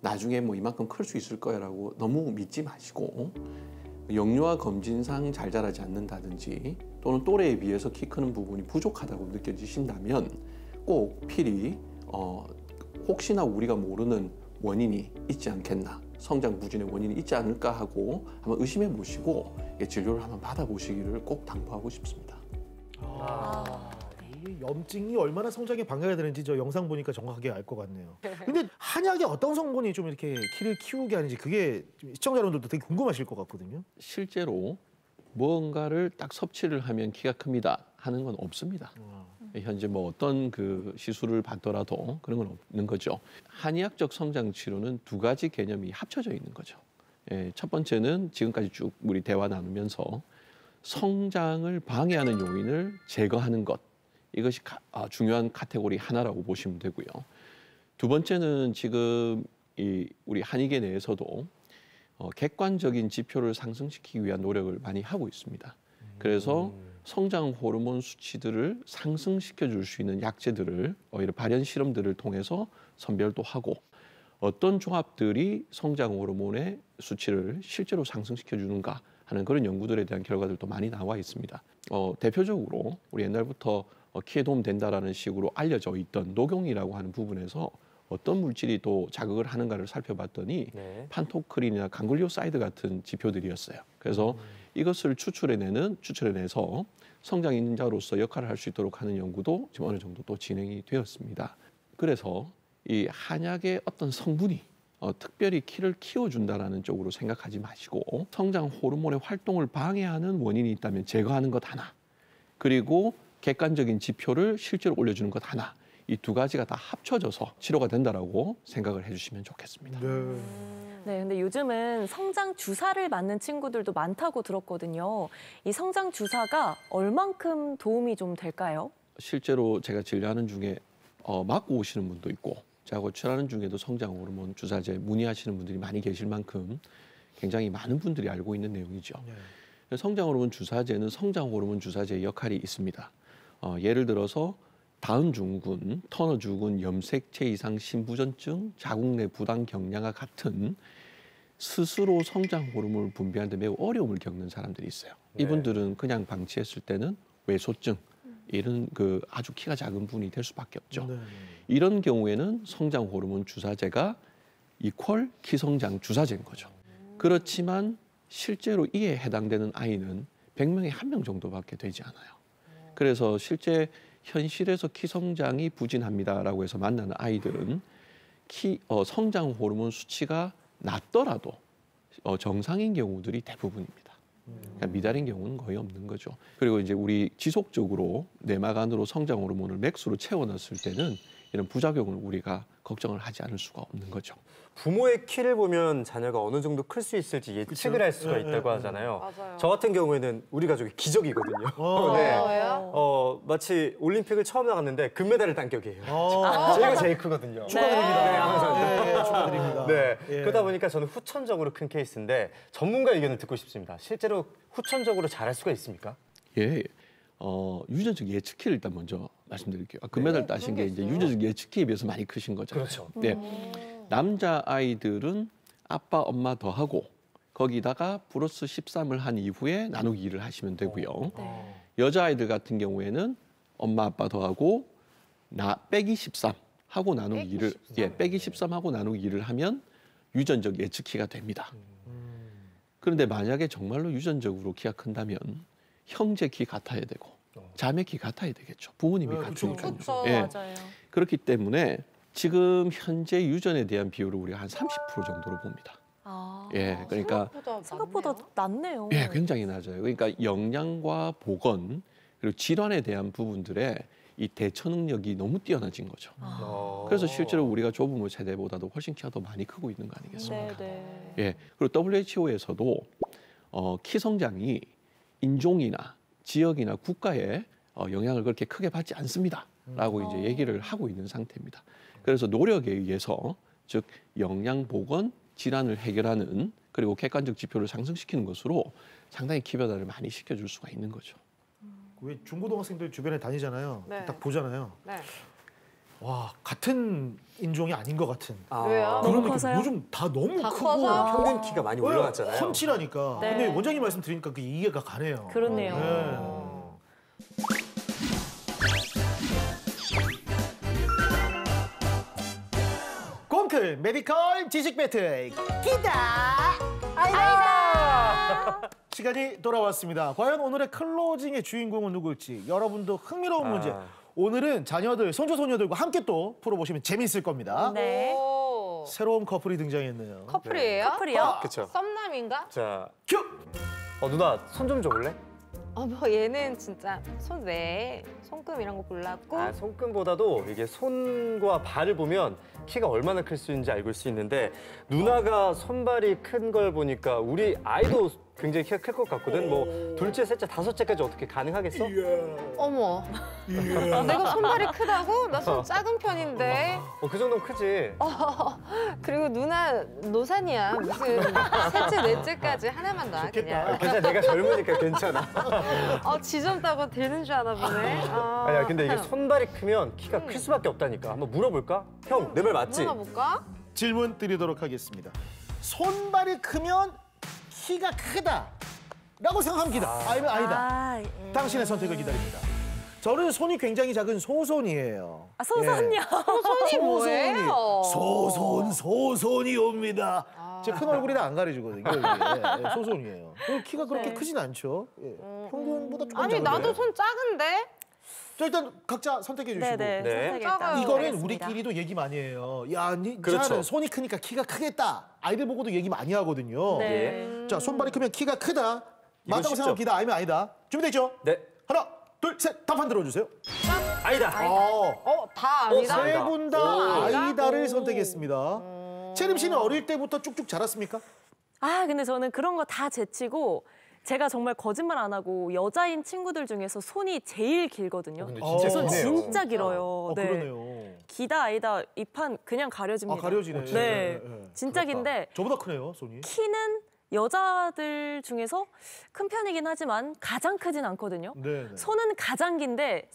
Speaker 3: 나중에 뭐 이만큼 클 수 있을 거야라고 너무 믿지 마시고 영유아 검진상 잘 자라지 않는다든지 또는 또래에 비해서 키 크는 부분이 부족하다고 느껴지신다면 꼭 필히 혹시나 우리가 모르는 원인이 있지 않겠나 성장 부진의 원인이 있지 않을까 하고 한번 의심해 보시고 진료를 한번 받아보시기를 꼭 당부하고 싶습니다.
Speaker 6: 이 염증이 얼마나 성장에 방해가 되는지 저 영상 보니까 정확하게 알 것 같네요. 근데 한약에 어떤 성분이 좀 이렇게 키를 키우게 하는지 그게 시청자 여러분들도 되게 궁금하실 것 같거든요.
Speaker 3: 실제로 무언가를 딱 섭취를 하면 키가 큽니다 하는 건 없습니다. 현재 뭐 어떤 그 시술을 받더라도 그런 건 없는 거죠. 한의학적 성장 치료는 두 가지 개념이 합쳐져 있는 거죠. 첫 번째는 지금까지 쭉 우리 대화 나누면서 성장을 방해하는 요인을 제거하는 것. 이것이 중요한 카테고리 하나라고 보시면 되고요. 두 번째는 지금 우리 한의계 내에서도 객관적인 지표를 상승시키기 위한 노력을 많이 하고 있습니다. 그래서 성장 호르몬 수치들을 상승시켜 줄 수 있는 약재들을 이런 발현 실험들을 통해서 선별도 하고 어떤 조합들이 성장 호르몬의 수치를 실제로 상승시켜 주는가 하는 그런 연구들에 대한 결과들도 많이 나와 있습니다. 대표적으로 우리 옛날부터 키에 도움 된다라는 식으로 알려져 있던 녹용이라고 하는 부분에서 어떤 물질이 또 자극을 하는가를 살펴봤더니
Speaker 4: 네.
Speaker 3: 판토크린이나 강글리오사이드 같은 지표들이었어요. 그래서 이것을 추출해내서 성장 인자로서 역할을 할 수 있도록 하는 연구도 지금 어느 정도 또 진행이 되었습니다. 그래서 이 한약의 어떤 성분이 특별히 키를 키워준다라는 쪽으로 생각하지 마시고 성장 호르몬의 활동을 방해하는 원인이 있다면 제거하는 것 하나, 그리고 객관적인 지표를 실제로 올려주는 것 하나, 이 두 가지가 다 합쳐져서 치료가 된다라고 생각을 해주시면 좋겠습니다.
Speaker 5: 네, 근데 요즘은 성장 주사를 맞는 친구들도 많다고 들었거든요. 이 성장 주사가 얼만큼 도움이 좀 될까요?
Speaker 3: 실제로 제가 진료하는 중에 맞고 오시는 분도 있고 저하고 치료하는 중에도 성장 호르몬 주사제 문의하시는 분들이 많이 계실 만큼 굉장히 많은 분들이 알고 있는 내용이죠. 성장 호르몬 주사제는 성장 호르몬 주사제의 역할이 있습니다. 예를 들어서 다은 증후군, 터너 증후군, 염색체 이상 신부전증, 자궁 내 부당 경량과 같은 스스로 성장 호르몬을 분비하는 데 매우 어려움을 겪는 사람들이 있어요. 이분들은 그냥 방치했을 때는 외소증, 이런 아주 키가 작은 분이 될 수밖에 없죠. 이런 경우에는 성장 호르몬 주사제가 이퀄 키성장 주사제인 거죠. 그렇지만 실제로 이에 해당되는 아이는 100명에 1명 정도밖에 되지 않아요. 그래서 실제 현실에서 키성장이 부진합니다라고 해서 만나는 아이들은 성장 호르몬 수치가 낮더라도 정상인 경우들이 대부분입니다. 그러니까 미달인 경우는 거의 없는 거죠. 그리고 이제 우리 지속적으로 내막 안으로 성장 호르몬을 맥스로 채워 넣었을 때는 이런 부작용을 우리가 걱정을 하지 않을 수가 없는 거죠.
Speaker 4: 부모의 키를 보면 자녀가 어느 정도 클 수 있을지 예측을 할 수가 있다고 하잖아요.
Speaker 7: 맞아요.
Speaker 4: 저 같은 경우에는 우리 가족이 기적이거든요.
Speaker 7: 왜요?
Speaker 4: 마치 올림픽을 처음 나갔는데 금메달을 딴 격이에요. 제가 제일 크거든요.
Speaker 6: 축하드립니다.
Speaker 4: 네, 감사합니다.
Speaker 6: 축하드립니다.
Speaker 4: 네,
Speaker 6: 예.
Speaker 4: 그러다 보니까 저는 후천적으로 큰 케이스인데 전문가 의견을 듣고 싶습니다. 실제로 후천적으로 잘할 수가 있습니까?
Speaker 3: 예. 유전적 예측키를 일단 먼저 말씀드릴게요. 금메달 따신 게 이제 유전적 예측키에 비해서 많이 크신 거잖아요.
Speaker 4: 그렇죠.
Speaker 3: 네. 남자 아이들은 아빠, 엄마 더하고 거기다가 플러스 13을 한 이후에 나누기 2를 하시면 되고요. 여자 아이들 같은 경우에는 엄마, 아빠 더하고 나 빼기 13 하고 나누기 2를 빼기 13 하고 나누기 2를 하면 유전적 예측키가 됩니다. 그런데 만약에 정말로 유전적으로 키가 큰다면 형제 키 같아야 되고 자매 키 같아야 되겠죠. 부모님이 같으니까요.
Speaker 7: 그렇죠.
Speaker 3: 예.
Speaker 5: 맞아요.
Speaker 3: 그렇기 때문에 지금 현재 유전에 대한 비율을 우리가 한 30% 정도로 봅니다. 예, 그러니까
Speaker 5: 생각보다 낮네요.
Speaker 3: 예, 굉장히 낮아요. 그러니까 영양과 보건 그리고 질환에 대한 부분들에 이 대처 능력이 너무 뛰어나진 거죠. 그래서 실제로 우리가 조부모 세대보다도 훨씬 키가 더 많이 크고 있는 거 아니겠습니까?
Speaker 5: 네.
Speaker 3: 예, 그리고 WHO에서도 키 성장이 인종이나 지역이나 국가에 영향을 그렇게 크게 받지 않습니다라고 이제 얘기를 하고 있는 상태입니다. 그래서 노력에 의해서 즉 영양 보건 질환을 해결하는 그리고 객관적 지표를 상승시키는 것으로 상당히 키 변화를 많이 시켜줄 수가 있는 거죠.
Speaker 6: 왜 중고등학생들 주변에 다니잖아요.
Speaker 7: 네.
Speaker 6: 딱 보잖아요.
Speaker 7: 네.
Speaker 6: 와, 같은 인종이 아닌 것 같은.
Speaker 7: 왜요?
Speaker 6: 그런
Speaker 5: 너무
Speaker 6: 느낌.
Speaker 5: 커서요?
Speaker 6: 요즘 다 너무
Speaker 7: 다
Speaker 6: 크고
Speaker 7: 커서?
Speaker 4: 평균 키가 많이 올라갔잖아요.
Speaker 6: 훤칠하니까.
Speaker 5: 네.
Speaker 6: 근데 원장님 말씀 드리니까 그게 이해가 가네요.
Speaker 5: 그렇네요.
Speaker 6: 네. 꽁클 메디컬 지식 배틀 기다 아이다 시간이 돌아왔습니다. 과연 오늘의 클로징의 주인공은 누굴지 여러분도 흥미로운 문제 오늘은 자녀들 손주손녀들과 함께 또 풀어보시면 재미있을 겁니다.
Speaker 5: 네.
Speaker 7: 오.
Speaker 6: 새로운 커플이 등장했네요.
Speaker 7: 커플이에요?
Speaker 5: 커플이요?
Speaker 4: 그렇죠.
Speaker 7: 썸남인가?
Speaker 4: 자,
Speaker 6: 큐!
Speaker 4: 누나 손 좀 줘볼래?
Speaker 7: 뭐 얘는 진짜 손 외에 손금 이런 거 골랐고
Speaker 4: 손금보다도 이게 손과 발을 보면 키가 얼마나 클 수 있는지 알 수 있는데 누나가 손발이 큰 걸 보니까 우리 아이도 굉장히 키가 클 것 같거든. 뭐 둘째, 셋째, 다섯째까지 어떻게 가능하겠어?
Speaker 7: 어머 내가 손발이 크다고? 나 손 작은 편인데
Speaker 4: 그 정도면 크지.
Speaker 7: 그리고 누나 노산이야 무슨 셋째 넷째까지 하나만 놔 그냥
Speaker 4: 괜찮아, 내가 젊으니까 괜찮아.
Speaker 7: 지점 따고 되는 줄 아나 보네
Speaker 4: 아니야, 근데 이게 손발이 크면 키가 클 수밖에 없다니까. 한번 물어볼까? 형, 내 말 맞지?
Speaker 7: 물어볼까?
Speaker 6: 질문 드리도록 하겠습니다. 손발이 크면 키가 크다 라고 생각합니다. 아니면 아니다. 당신의 선택을 기다립니다. 저는 손이 굉장히 작은 소손이에요.
Speaker 5: 아, 소손이요?
Speaker 7: 손이 뭐예요?
Speaker 6: 소손이 옵니다. 제 큰 얼굴이라 안 가려지거든요. 예, 소손이에요. 키가 그렇게
Speaker 5: 네.
Speaker 6: 크진 않죠. 예. 평균보다 조금
Speaker 7: 아니
Speaker 6: 작은데.
Speaker 7: 나도 손 작은데?
Speaker 6: 자, 일단 각자 선택해 주시고.
Speaker 5: 네네.
Speaker 4: 네.
Speaker 5: 선택 일단
Speaker 6: 이거는
Speaker 5: 하겠습니다.
Speaker 6: 우리끼리도 얘기 많이 해요. 야, 니
Speaker 4: 그렇죠.
Speaker 6: 자는 손이 크니까 키가 크겠다. 아이들 보고도 얘기 많이 하거든요.
Speaker 5: 네.
Speaker 6: 자, 손발이 크면 키가 크다. 맞다고
Speaker 4: 쉽죠?
Speaker 6: 생각합니다. 아니면 아니다. 준비됐죠?
Speaker 4: 네.
Speaker 6: 하나, 둘, 셋. 답판 들어주세요.
Speaker 4: 아니다.
Speaker 7: 다 아니다.
Speaker 6: 세 분 다
Speaker 7: 아니다?
Speaker 6: 아이다를
Speaker 7: 오.
Speaker 6: 선택했습니다. 채림 씨는 어릴 때부터 쭉쭉 자랐습니까?
Speaker 5: 아, 근데 저는 그런 거 다 제치고 제가 정말 거짓말 안 하고 여자인 친구들 중에서 손이 제일 길거든요.
Speaker 4: 근데
Speaker 6: 진짜
Speaker 5: 손
Speaker 6: 기네요.
Speaker 5: 진짜 길어요. 네.
Speaker 6: 그러네요.
Speaker 5: 기다 아이다 이 판 그냥 가려집니다.
Speaker 6: 가려지네.
Speaker 5: 네.
Speaker 6: 예.
Speaker 5: 진짜
Speaker 4: 부럽다.
Speaker 5: 긴데
Speaker 6: 저보다 크네요, 손이.
Speaker 5: 키는 여자들 중에서 큰 편이긴 하지만 가장 크진 않거든요.
Speaker 6: 네.
Speaker 5: 손은 가장 긴데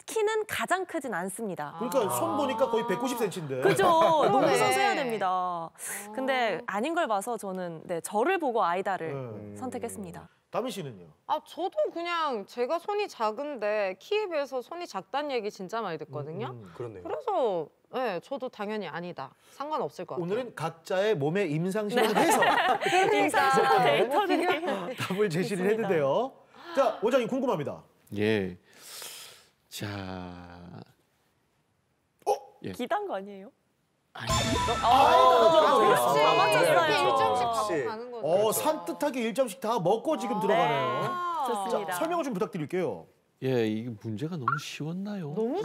Speaker 5: 키는 가장 크진 않습니다.
Speaker 6: 그러니까 손 보니까 거의 190cm인데.
Speaker 5: 그죠? 너무
Speaker 7: 그러네.
Speaker 5: 선수해야 됩니다. 근데 아닌 걸 봐서 저는 네, 저를 보고 아이다를
Speaker 6: 네.
Speaker 5: 선택했습니다.
Speaker 6: 다미 씨는요?
Speaker 7: 저도 그냥 제가 손이 작은데 키에 비해서 손이 작다는 얘기 진짜 많이 듣거든요.
Speaker 4: 그렇네요.
Speaker 7: 그래서 네, 저도 당연히 아니다. 상관없을 것 같아요.
Speaker 6: 오늘은 각자의 몸에 임상실험을 해서
Speaker 5: 임상실험 데이터들이
Speaker 6: 답을 제시를
Speaker 5: 좋습니다.
Speaker 6: 했는데요. 자, 원장님 궁금합니다.
Speaker 3: 예. 자,
Speaker 5: 기단 거 아니에요?
Speaker 7: 그렇지.
Speaker 5: 아, 맞췄어요.
Speaker 7: 이렇게 일정씩
Speaker 4: 역시.
Speaker 7: 갖고 가는 거죠.
Speaker 6: 산뜻하게 1점씩 다 먹고 지금 들어가네요.
Speaker 5: 좋습니다.
Speaker 6: 자, 설명을 좀 부탁드릴게요.
Speaker 3: 예, 이게 문제가 너무 쉬웠나요?
Speaker 7: 너무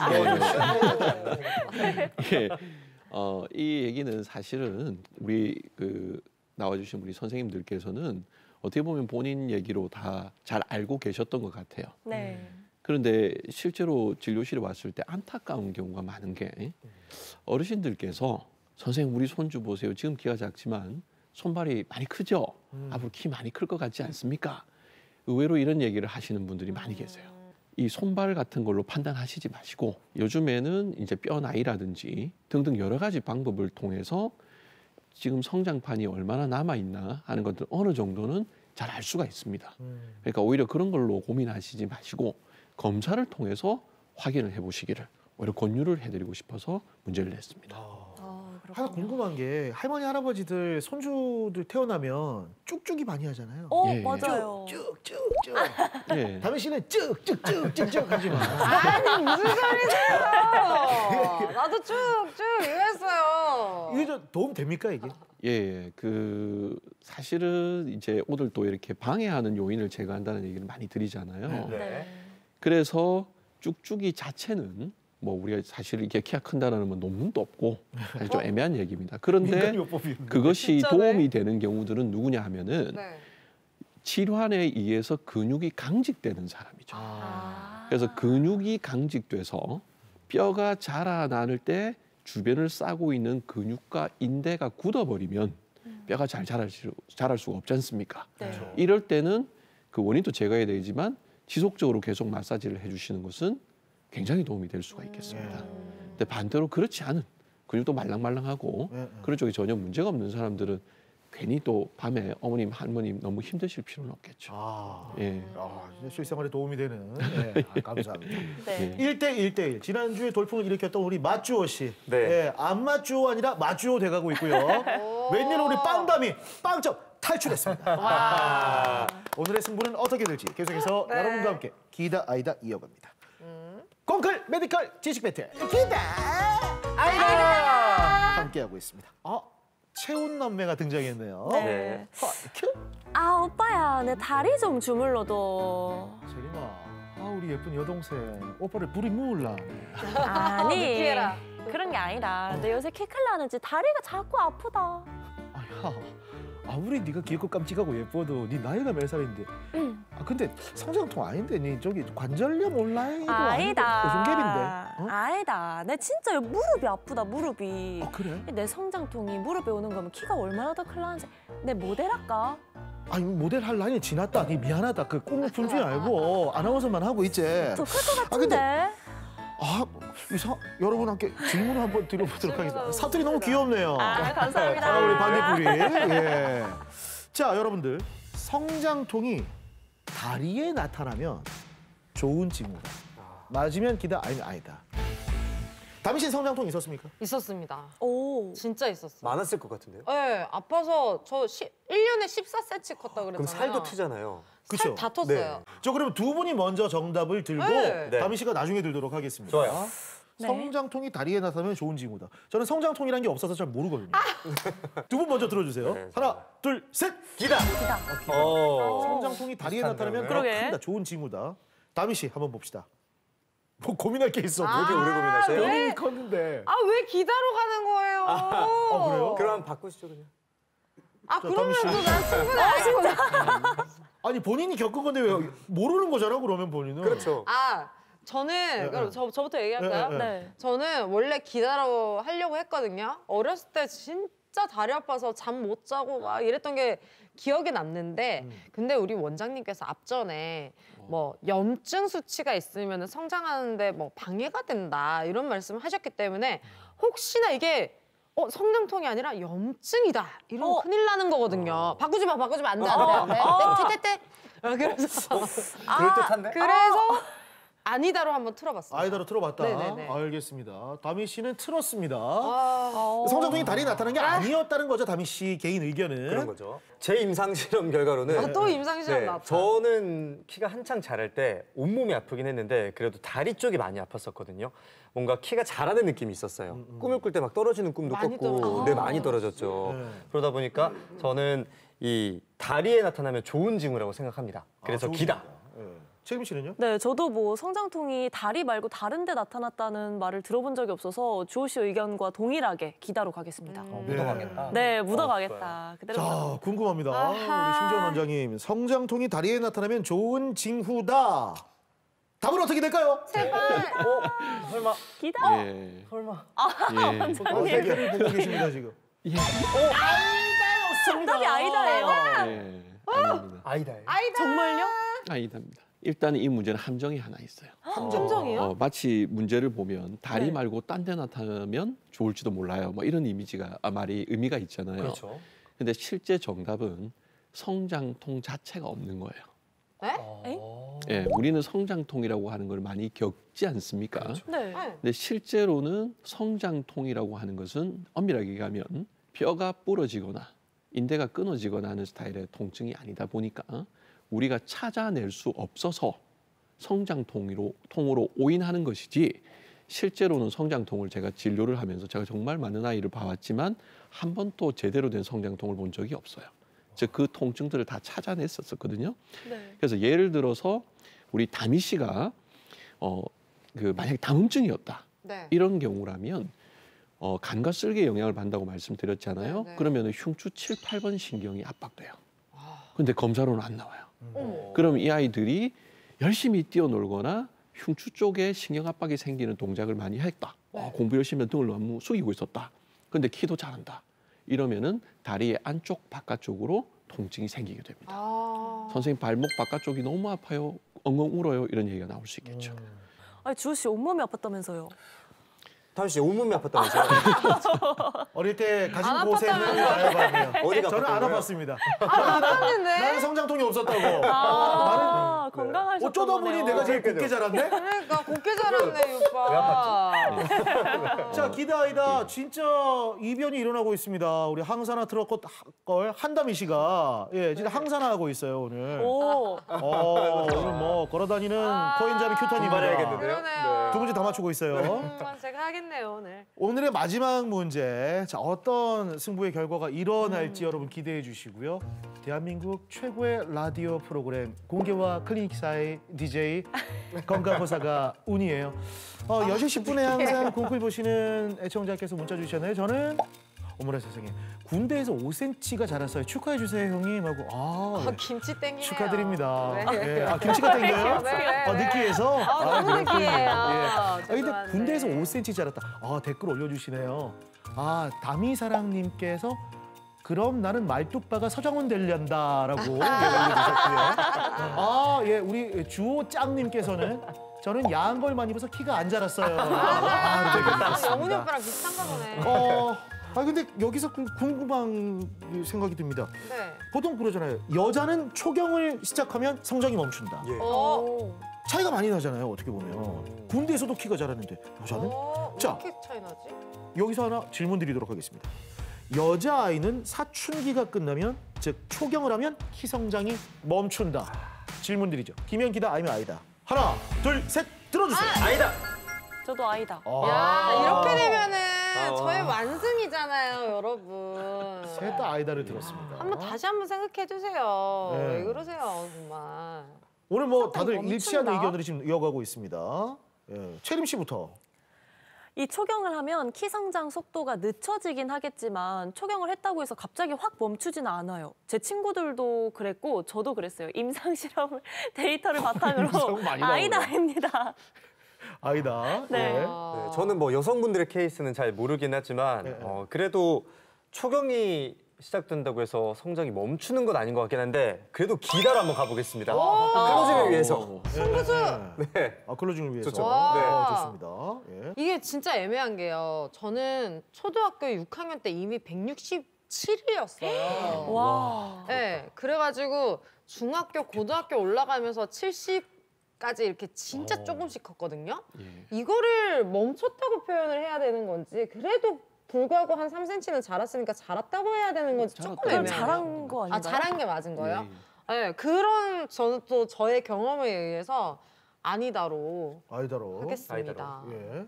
Speaker 3: 예, 이 얘기는 사실은 우리 나와주신 우리 선생님들께서는 어떻게 보면 본인 얘기로 다 잘 알고 계셨던 것 같아요.
Speaker 5: 네.
Speaker 3: 그런데 실제로 진료실에 왔을 때 안타까운 경우가 많은 게 어르신들께서 선생님 우리 손주 보세요. 지금 키가 작지만 손발이 많이 크죠? 앞으로 키 많이 클 것 같지 않습니까? 의외로 이런 얘기를 하시는 분들이 많이 계세요. 이 손발 같은 걸로 판단하시지 마시고 요즘에는 이제 뼈 나이라든지 등등 여러 가지 방법을 통해서 지금 성장판이 얼마나 남아있나 하는 것들 어느 정도는 잘 알 수가 있습니다. 그러니까 오히려 그런 걸로 고민하시지 마시고 검사를 통해서 확인을 해보시기를 오히려 권유를 해드리고 싶어서 문제를 냈습니다.
Speaker 6: 하나 궁금한 게 할머니 할아버지들 손주들 태어나면 쭉쭉이 많이 하잖아요.
Speaker 3: 예, 예.
Speaker 5: 맞아요.
Speaker 6: 쭉쭉쭉.
Speaker 3: 예.
Speaker 6: 다미 씨는 쭉쭉쭉쭉쭉 하지만
Speaker 7: 아니 무슨 소리세요? 나도 쭉쭉 이랬어요.
Speaker 6: 이게 좀 도움 됩니까 이게?
Speaker 3: 예, 사실은 이제 오늘 또 이렇게 방해하는 요인을 제거한다는 얘기를 많이 드리잖아요.
Speaker 4: 네.
Speaker 3: 그래서 쭉쭉이 자체는 뭐 우리가 사실 이렇게 키가 큰다라는 뭐 논문도 없고 사실 좀 애매한 얘기입니다. 그런데
Speaker 6: 민간요법이었는데.
Speaker 3: 그것이
Speaker 7: 진짜네.
Speaker 3: 도움이 되는 경우들은 누구냐 하면은
Speaker 7: 네.
Speaker 3: 질환에 의해서 근육이 강직되는 사람이죠. 그래서 근육이 강직돼서 뼈가 자라나는 때 주변을 싸고 있는 근육과 인대가 굳어버리면 뼈가 잘 자랄 수가 없지 않습니까?
Speaker 5: 네.
Speaker 3: 이럴 때는 그 원인도 제거해야 되지만 지속적으로 계속 마사지를 해주시는 것은 굉장히 도움이 될 수가 있겠습니다. 근데 반대로 그렇지 않은 근육도 말랑말랑하고 그런 쪽에 전혀 문제가 없는 사람들은 괜히 또 밤에 어머님, 할머님 너무 힘드실 필요는 없겠죠. 예.
Speaker 6: 진짜 실생활에 도움이 되는. 감사합니다.
Speaker 5: 네.
Speaker 6: 1대1. 지난주에 돌풍을 일으켰던 우리 맞주호 씨.
Speaker 4: 네.
Speaker 6: 예, 안 맞주호 아니라 맞주호 돼가고 있고요. 웬일 우리 빵담이 빵점 탈출했습니다. 오늘의 승부는 어떻게 될지 계속해서 여러분과 함께 기다 아이다 이어갑니다. 콩클 메디컬 지식 배틀 기다 아이다 함께하고 있습니다. 체온 남매가 등장했네요.
Speaker 4: 네.
Speaker 6: 큐.
Speaker 5: 아, 오빠야, 내 다리 좀 주물러도.
Speaker 6: 세림아, 우리 예쁜 여동생 오빠를 불이 무을라.
Speaker 5: 아니,
Speaker 7: 느끼해라.
Speaker 5: 그런 게 아니라 내 요새 키 클라는지 다리가 자꾸 아프다.
Speaker 6: 아무리 네가 귀엽고 깜찍하고 예뻐도 네 나이가 몇 살인데. 근데 성장통 아닌데 네 저기 관절염 온라인도
Speaker 5: 아니다.
Speaker 6: 요즘갭인데.
Speaker 5: 아니다. 내 진짜 무릎이 아프다, 무릎이.
Speaker 6: 그래?
Speaker 5: 내 성장통이 무릎에 오는 거면 키가 얼마나 더 클라는지 내 모델 할까?
Speaker 6: 아니 모델 할 나이는 지났다. 네 미안하다. 그 꿈을 품지 말고 아나운서만 하고 있지.
Speaker 5: 더 클 것 같은데.
Speaker 6: 여러분 함께 질문을 한번 드려보도록 하겠습니다. 사투리 너무 귀엽네요.
Speaker 5: 감사합니다.
Speaker 6: 우리 반딧불이. 예. 자, 여러분들 성장통이 다리에 나타나면 좋은 징후다. 맞으면 기다, 아니면 아니다. 다미 씨는 성장통 있었습니까?
Speaker 7: 있었습니다.
Speaker 5: 오.
Speaker 7: 진짜 있었어요.
Speaker 4: 많았을 것 같은데요?
Speaker 7: 네, 아파서 저 1년에 14cm 컸다 그랬잖아요.
Speaker 4: 그럼 살도 튀잖아요.
Speaker 6: 그렇죠.
Speaker 7: 살 다 텄어요.
Speaker 6: 저 그러면 두 분이 먼저 정답을 들고
Speaker 7: 네.
Speaker 4: 네.
Speaker 6: 다미 씨가 나중에 들도록 하겠습니다.
Speaker 4: 좋아요.
Speaker 5: 네.
Speaker 6: 성장통이 다리에 나타나면 좋은 징후다. 저는 성장통이라는 게 없어서 잘 모르거든요. 두 분 먼저 들어주세요.
Speaker 4: 네,
Speaker 6: 하나, 둘, 셋.
Speaker 4: 기다.
Speaker 6: 성장통이 다리에
Speaker 4: 비슷한
Speaker 6: 나타나면
Speaker 4: 거예요?
Speaker 5: 그러게.
Speaker 6: 큰다. 좋은 징후다. 다미 씨 한번 봅시다. 뭐 고민할 게 있어.
Speaker 4: 그렇게 오래 고민하세요?
Speaker 6: 본인이 컸는데.
Speaker 7: 아, 왜 기다로 가는 거예요?
Speaker 6: 그래요?
Speaker 4: 그럼 한번 바꾸시죠 그냥.
Speaker 7: 아,
Speaker 6: 자,
Speaker 7: 그러면
Speaker 6: 다미 씨.
Speaker 7: 또난 충분히 알고.
Speaker 6: 아니 본인이 겪은 건데 왜 모르는 거잖아 그러면 본인은.
Speaker 4: 그렇죠.
Speaker 7: 아, 저는 그럼 저부터 얘기할까요?
Speaker 6: 네.
Speaker 5: 네.
Speaker 7: 저는 원래 기다로 하려고 했거든요. 어렸을 때 진짜 다리 아파서 잠 못 자고 막 이랬던 게 기억에 남는데 근데 우리 원장님께서 앞전에 뭐 염증 수치가 있으면 성장하는데 뭐 방해가 된다 이런 말씀을 하셨기 때문에 혹시나 이게 성장통이 아니라 염증이다 이러면 큰일 나는 거거든요. 바꾸지 마 안 돼. 떼. 그래서
Speaker 4: 그럴듯한데?
Speaker 7: 그래서 아니다로 한번 틀어봤어요.
Speaker 6: 아이다로 틀어봤다.
Speaker 7: 네네네.
Speaker 6: 알겠습니다. 다미 씨는 틀었습니다.
Speaker 7: 아,
Speaker 6: 성장통이 다리에 나타나는 게 아니었다는 거죠, 다미 씨 개인 의견은.
Speaker 4: 그런 거죠. 제 임상 실험 결과로는
Speaker 7: 아, 또 임상시험 나왔다.
Speaker 4: 저는 키가 한창 자랄 때 온몸이 아프긴 했는데 그래도 다리 쪽이 많이 아팠었거든요. 뭔가 키가 자라는 느낌이 있었어요. 꿈을 꿀 때 막 떨어지는 꿈도
Speaker 7: 많이
Speaker 4: 꿨고,
Speaker 7: 떨어져.
Speaker 4: 네, 많이 떨어졌죠.
Speaker 6: 네.
Speaker 4: 그러다 보니까 저는 이 다리에 나타나면 좋은 징후라고 생각합니다. 그래서
Speaker 6: 좋은
Speaker 4: 기다.
Speaker 6: 네. 최금 씨는요?
Speaker 5: 네, 저도 뭐 성장통이 다리 말고 다른 데 나타났다는 말을 들어본 적이 없어서 주호 씨 의견과 동일하게 기다로 가겠습니다.
Speaker 4: 묻어가겠다.
Speaker 5: 네, 묻어가겠다. 그대로
Speaker 6: 자,
Speaker 5: 가겠습니다.
Speaker 6: 궁금합니다.
Speaker 7: 아하.
Speaker 6: 우리 신재원 원장님, 성장통이 다리에 나타나면 좋은 징후다. 답은 어떻게 될까요?
Speaker 4: 설마.
Speaker 5: 기다.
Speaker 3: 예.
Speaker 4: 설마.
Speaker 3: 예.
Speaker 6: 댓글을 보고 계십니다 지금.
Speaker 3: 예.
Speaker 5: 정답이 아이다예요.
Speaker 3: 예. 아닙니다.
Speaker 4: 아이다예요.
Speaker 5: 정말요?
Speaker 3: 아이다입니다. 일단 이 문제는 함정이 하나 있어요.
Speaker 5: 함정이요?
Speaker 3: 마치 문제를 보면 다리
Speaker 5: 네.
Speaker 3: 말고 딴 데 나타나면 좋을지도 몰라요. 뭐 이런 이미지가 말이 의미가 있잖아요.
Speaker 4: 그렇죠.
Speaker 3: 근데 실제 정답은 성장통 자체가 없는 거예요. 예, 우리는 성장통이라고 하는 걸 많이 겪지 않습니까?
Speaker 4: 그렇죠.
Speaker 5: 네.
Speaker 3: 근데 실제로는 성장통이라고 하는 것은 엄밀하게 얘기하면 뼈가 부러지거나 인대가 끊어지거나 하는 스타일의 통증이 아니다 보니까 우리가 찾아낼 수 없어서 성장통으로 오인하는 것이지 실제로는 성장통을 제가 진료를 하면서 제가 정말 많은 아이를 봐왔지만 한 번도 제대로 된 성장통을 본 적이 없어요. 즉 그 통증들을 다 찾아냈었거든요.
Speaker 5: 네.
Speaker 3: 그래서 예를 들어서 우리 다미 씨가 그 만약에 담음증이었다
Speaker 7: 네.
Speaker 3: 이런 경우라면 간과 쓸개에 영향을 받는다고 말씀드렸잖아요.
Speaker 7: 네, 네.
Speaker 3: 그러면 흉추 7, 8번 신경이 압박돼요. 근데 검사로는 안 나와요.
Speaker 7: 어머.
Speaker 3: 그럼 이 아이들이 열심히 뛰어놀거나 흉추 쪽에 신경 압박이 생기는 동작을 많이 했다. 공부 열심히 해서 등을 너무 숙이고 있었다. 근데 키도 잘한다. 이러면은 다리의 안쪽 바깥쪽으로 통증이 생기게 됩니다. 선생님 발목 바깥쪽이 너무 아파요. 엉엉 울어요. 이런 얘기가 나올 수 있겠죠.
Speaker 5: 아니, 주호 씨 온몸이 아팠다면서요.
Speaker 4: 다미 씨 온몸이 아팠다면서요?
Speaker 6: 어릴 때 가진
Speaker 7: 안
Speaker 6: 고생을 알아봤네요.
Speaker 4: 어디가
Speaker 6: 저는 안
Speaker 4: 아팠다고요?
Speaker 6: 아팠습니다.
Speaker 7: 아팠는데?
Speaker 6: 나는 성장통이 없었다고.
Speaker 5: 아, 건강하셨던
Speaker 6: 어쩌다 보니
Speaker 5: 거네요.
Speaker 6: 내가 제일 곱게 자랐네?
Speaker 7: 그러니까 곱게 자랐네, 이 오빠.
Speaker 6: 자, 기다이다. 진짜 이변이 일어나고 있습니다. 우리 항산화 트럭 걸 한다미 씨가 진짜 항산화하고 있어요 오늘.
Speaker 5: 오,
Speaker 6: 오늘 뭐 걸어다니는 코인잡이 큐타님입니다.
Speaker 4: 분발해야겠는데요?
Speaker 7: 그러네요.
Speaker 6: 두 문제 다 맞추고 있어요.
Speaker 7: 제가 하겠네요, 오늘.
Speaker 6: 오늘의 마지막 문제. 자, 어떤 승부의 결과가 일어날지 여러분 기대해 주시고요. 대한민국 최고의 라디오 프로그램 공개와 클리닉 사이 DJ 건강호사가 운이에요. 10시 10분에 항상 공쿨 보시는 애청자께서 문자 주시잖아요. 저는 어머나 세상에 군대에서 5cm가 자랐어요. 축하해 주세요 형님 하고
Speaker 7: 김치 땡기네요.
Speaker 6: 축하드립니다.
Speaker 7: 네.
Speaker 6: 예. 김치가 땡겨요?
Speaker 7: 네.
Speaker 6: 느끼해서?
Speaker 7: 너무 느끼해요.
Speaker 6: 근데
Speaker 7: 죄송한데.
Speaker 6: 군대에서 5cm 자랐다. 댓글 올려주시네요. 다미사랑님께서 그럼 나는 말뚝바가 서장훈 되련다라고 올려주셨고요. 예, 우리 주호 짱님께서는 저는 야한 걸 많이 입어서 키가 안 자랐어요. 이렇게
Speaker 7: 영훈이
Speaker 6: 땄습니다.
Speaker 7: 오빠랑 비슷한가 보네.
Speaker 6: 근데 여기서 궁금한 생각이 듭니다.
Speaker 7: 네.
Speaker 6: 보통 그러잖아요. 여자는 초경을 시작하면 성장이 멈춘다.
Speaker 4: 예.
Speaker 6: 차이가 많이 나잖아요. 어떻게 보면 군대에서도 키가 자랐는데 여자는 자.
Speaker 7: 왜 이렇게 차이 나지?
Speaker 6: 여기서 하나 질문 드리도록 하겠습니다. 여자아이는 사춘기가 끝나면 즉 초경을 하면 키 성장이 멈춘다. 질문 드리죠. 김연기다 아니면 아니다. 하나 둘 셋 들어주세요.
Speaker 4: 아니다.
Speaker 5: 저도 아이다.
Speaker 7: 야, 이렇게 되면은 저의 완승이잖아요, 여러분.
Speaker 6: 셋 다 아이다를 들었습니다.
Speaker 7: 다시 한번 생각해 주세요.
Speaker 6: 네.
Speaker 7: 왜 그러세요, 정말.
Speaker 6: 오늘 뭐 다들
Speaker 5: 멈춘다.
Speaker 6: 일치하는 의견으로 지금 이어가고 있습니다. 예, 채림 씨부터.
Speaker 5: 이 초경을 하면 키 성장 속도가 늦춰지긴 하겠지만 초경을 했다고 해서 갑자기 확 멈추지는 않아요. 제 친구들도 그랬고 저도 그랬어요. 임상 실험을 데이터를 바탕으로
Speaker 6: 임상 많이 나오네요.
Speaker 5: 아이다입니다.
Speaker 6: 아이다.
Speaker 5: 네.
Speaker 6: 예.
Speaker 4: 네, 저는 뭐 여성분들의 케이스는 잘 모르긴 하지만
Speaker 6: 네.
Speaker 4: 그래도 초경이 시작된다고 해서 성장이 멈추는 건 아닌 것 같긴 한데 그래도 기다로 한번 가보겠습니다. 클로징을 위해서.
Speaker 7: 승부수!
Speaker 4: 네.
Speaker 6: 아 클로징을 위해서.
Speaker 4: 좋죠.
Speaker 6: 네.
Speaker 7: 와.
Speaker 6: 좋습니다. 예.
Speaker 7: 이게 진짜 애매한 게요. 저는 초등학교 6학년 때 이미 167이었어요.
Speaker 5: 와.
Speaker 7: 네, 그래가지고 중학교, 고등학교 올라가면서 70까지 이렇게 진짜 조금씩 컸거든요.
Speaker 3: 예.
Speaker 7: 이거를 멈췄다고 표현을 해야 되는 건지 그래도 불구하고 한 3cm는 자랐으니까 자랐다고 해야 되는 건지 조금
Speaker 3: 자랐다고.
Speaker 5: 그럼
Speaker 7: 애매해요.
Speaker 5: 잘한 거 아닌가요?
Speaker 7: 아, 잘한 게 맞은 거예요?
Speaker 3: 예.
Speaker 7: 네, 그런 저는 또 저의 경험에 의해서 아니다로
Speaker 6: 아이다로.
Speaker 7: 하겠습니다.
Speaker 6: 예.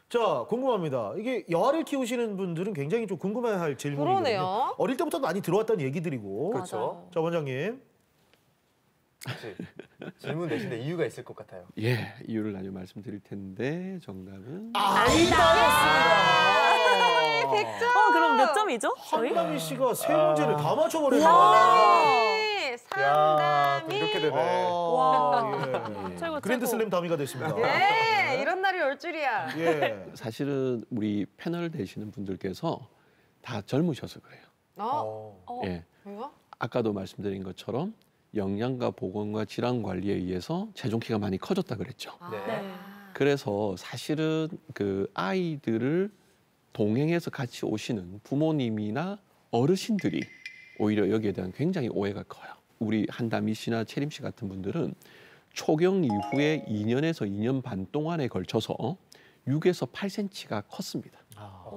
Speaker 6: 자, 궁금합니다. 이게 여아를 키우시는 분들은 굉장히 좀 궁금해할 질문이거든요.
Speaker 7: 그러네요.
Speaker 6: 어릴 때부터 많이 들어왔다는 얘기들이고.
Speaker 4: 그렇죠.
Speaker 6: 자, 원장님.
Speaker 4: 혹시 질문 내신데 이유가 있을 것 같아요.
Speaker 3: 예, 이유를 나중에 말씀드릴 텐데 정답은
Speaker 6: 아이다였습니다.
Speaker 5: 그럼 몇 점이죠? 저희?
Speaker 6: 한남희 씨가 세 문제를 다 맞춰버렸네요.
Speaker 7: 네,
Speaker 4: 야, 또
Speaker 7: 상담이.
Speaker 4: 이렇게 되네.
Speaker 5: 와.
Speaker 6: 예.
Speaker 5: 최고,
Speaker 6: 그랜드슬램 다미가 됐습니다.
Speaker 7: 네, 이런 날이 올 줄이야.
Speaker 6: 예.
Speaker 3: 사실은 우리 패널 되시는 분들께서 다 젊으셔서 그래요. 예.
Speaker 7: 왜요?
Speaker 3: 아까도 말씀드린 것처럼 영양과 보건과 질환 관리에 의해서 체중 키가 많이 커졌다 그랬죠.
Speaker 4: 네.
Speaker 3: 그래서 사실은 그 아이들을 동행해서 같이 오시는 부모님이나 어르신들이 오히려 여기에 대한 굉장히 오해가 커요. 우리 한다미 씨나 채림 씨 같은 분들은 초경 이후에 2년에서 2년 반 동안에 걸쳐서 6에서 8cm가 컸습니다.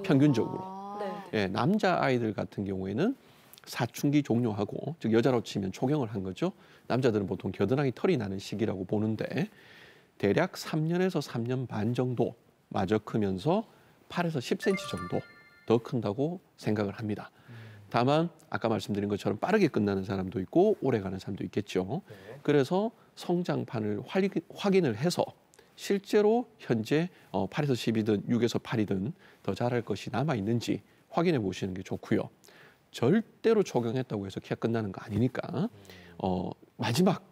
Speaker 3: 평균적으로.
Speaker 5: 네.
Speaker 3: 예, 남자 아이들 같은 경우에는 사춘기 종료하고, 즉 여자로 치면 초경을 한 거죠. 남자들은 보통 겨드랑이 털이 나는 시기라고 보는데 대략 3년에서 3년 반 정도 마저 크면서 8에서 10cm 정도 더 큰다고 생각을 합니다. 다만 아까 말씀드린 것처럼 빠르게 끝나는 사람도 있고 오래 가는 사람도 있겠죠. 그래서 성장판을 확인을 해서 실제로 현재 8에서 10이든 6에서 8이든 더 자랄 것이 남아 있는지 확인해 보시는 게 좋고요. 절대로 초경했다고 해서 키가 끝나는 거 아니니까 마지막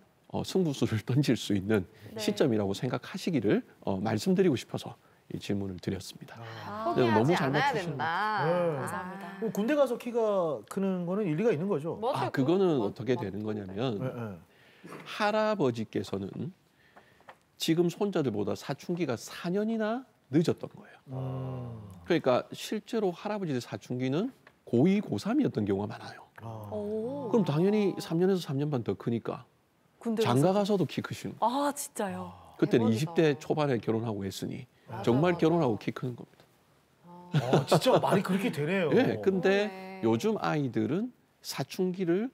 Speaker 3: 승부수를 던질 수 있는 시점이라고 생각하시기를 말씀드리고 싶어서 이 질문을 드렸습니다.
Speaker 7: 포기하지
Speaker 3: 너무 잘
Speaker 7: 않아야
Speaker 3: 맞추시는
Speaker 7: 된다.
Speaker 6: 네.
Speaker 5: 감사합니다.
Speaker 6: 그럼 군대 가서 키가 크는 거는 일리가 있는 거죠?
Speaker 7: 맞아요.
Speaker 3: 그거는
Speaker 7: 그거
Speaker 3: 어떻게
Speaker 7: 맞-
Speaker 3: 되는
Speaker 6: 예,
Speaker 3: 거냐면
Speaker 6: 예.
Speaker 3: 할아버지께서는 지금 손자들보다 사춘기가 4년이나 늦었던 거예요. 그러니까 실제로 할아버지의 사춘기는 고2, 고3이었던 경우가 많아요.
Speaker 5: 오.
Speaker 3: 그럼 당연히 3년에서 3년 반 더 크니까
Speaker 5: 군대
Speaker 3: 장가 가서도 키 크시는 거예요.
Speaker 5: 아, 진짜요?
Speaker 3: 그때는
Speaker 7: 대박이다.
Speaker 3: 20대 초반에 결혼하고 했으니
Speaker 7: 맞아,
Speaker 3: 정말
Speaker 7: 맞아.
Speaker 3: 결혼하고 키 크는 겁니다.
Speaker 6: 진짜 말이 그렇게 되네요.
Speaker 3: 예, 근데
Speaker 7: 그러네.
Speaker 3: 요즘 아이들은 사춘기를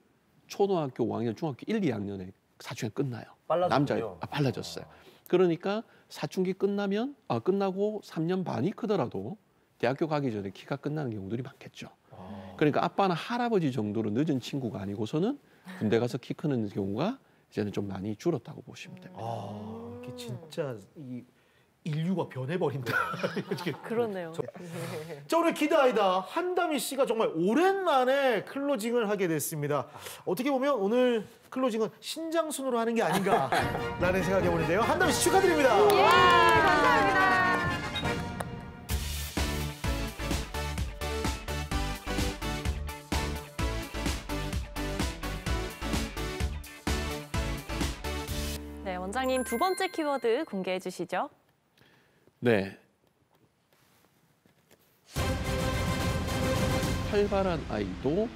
Speaker 3: 초등학교 5학년, 중학교 1, 2학년에 사춘기가 끝나요.
Speaker 4: 빨라졌군요.
Speaker 3: 빨라졌어요. 그러니까 사춘기 끝나고 3년 반이 크더라도 대학교 가기 전에 키가 끝나는 경우들이 많겠죠. 그러니까 아빠나 할아버지 정도로 늦은 친구가 아니고서는 군대 가서 키 크는 경우가 이제는 좀 많이 줄었다고 보시면 됩니다.
Speaker 6: 이게 진짜 이 인류가 변해버린다.
Speaker 5: 그렇네요.
Speaker 6: 자, 오늘 기다이다 한다미 씨가 정말 오랜만에 클로징을 하게 됐습니다. 어떻게 보면 오늘 클로징은 신장순으로 하는 게 아닌가라는 생각해 보는데요. 한다미 씨 축하드립니다.
Speaker 7: 감사합니다.
Speaker 5: 네, 원장님 두 번째 키워드 공개해 주시죠.
Speaker 3: 네. 활발한 아이도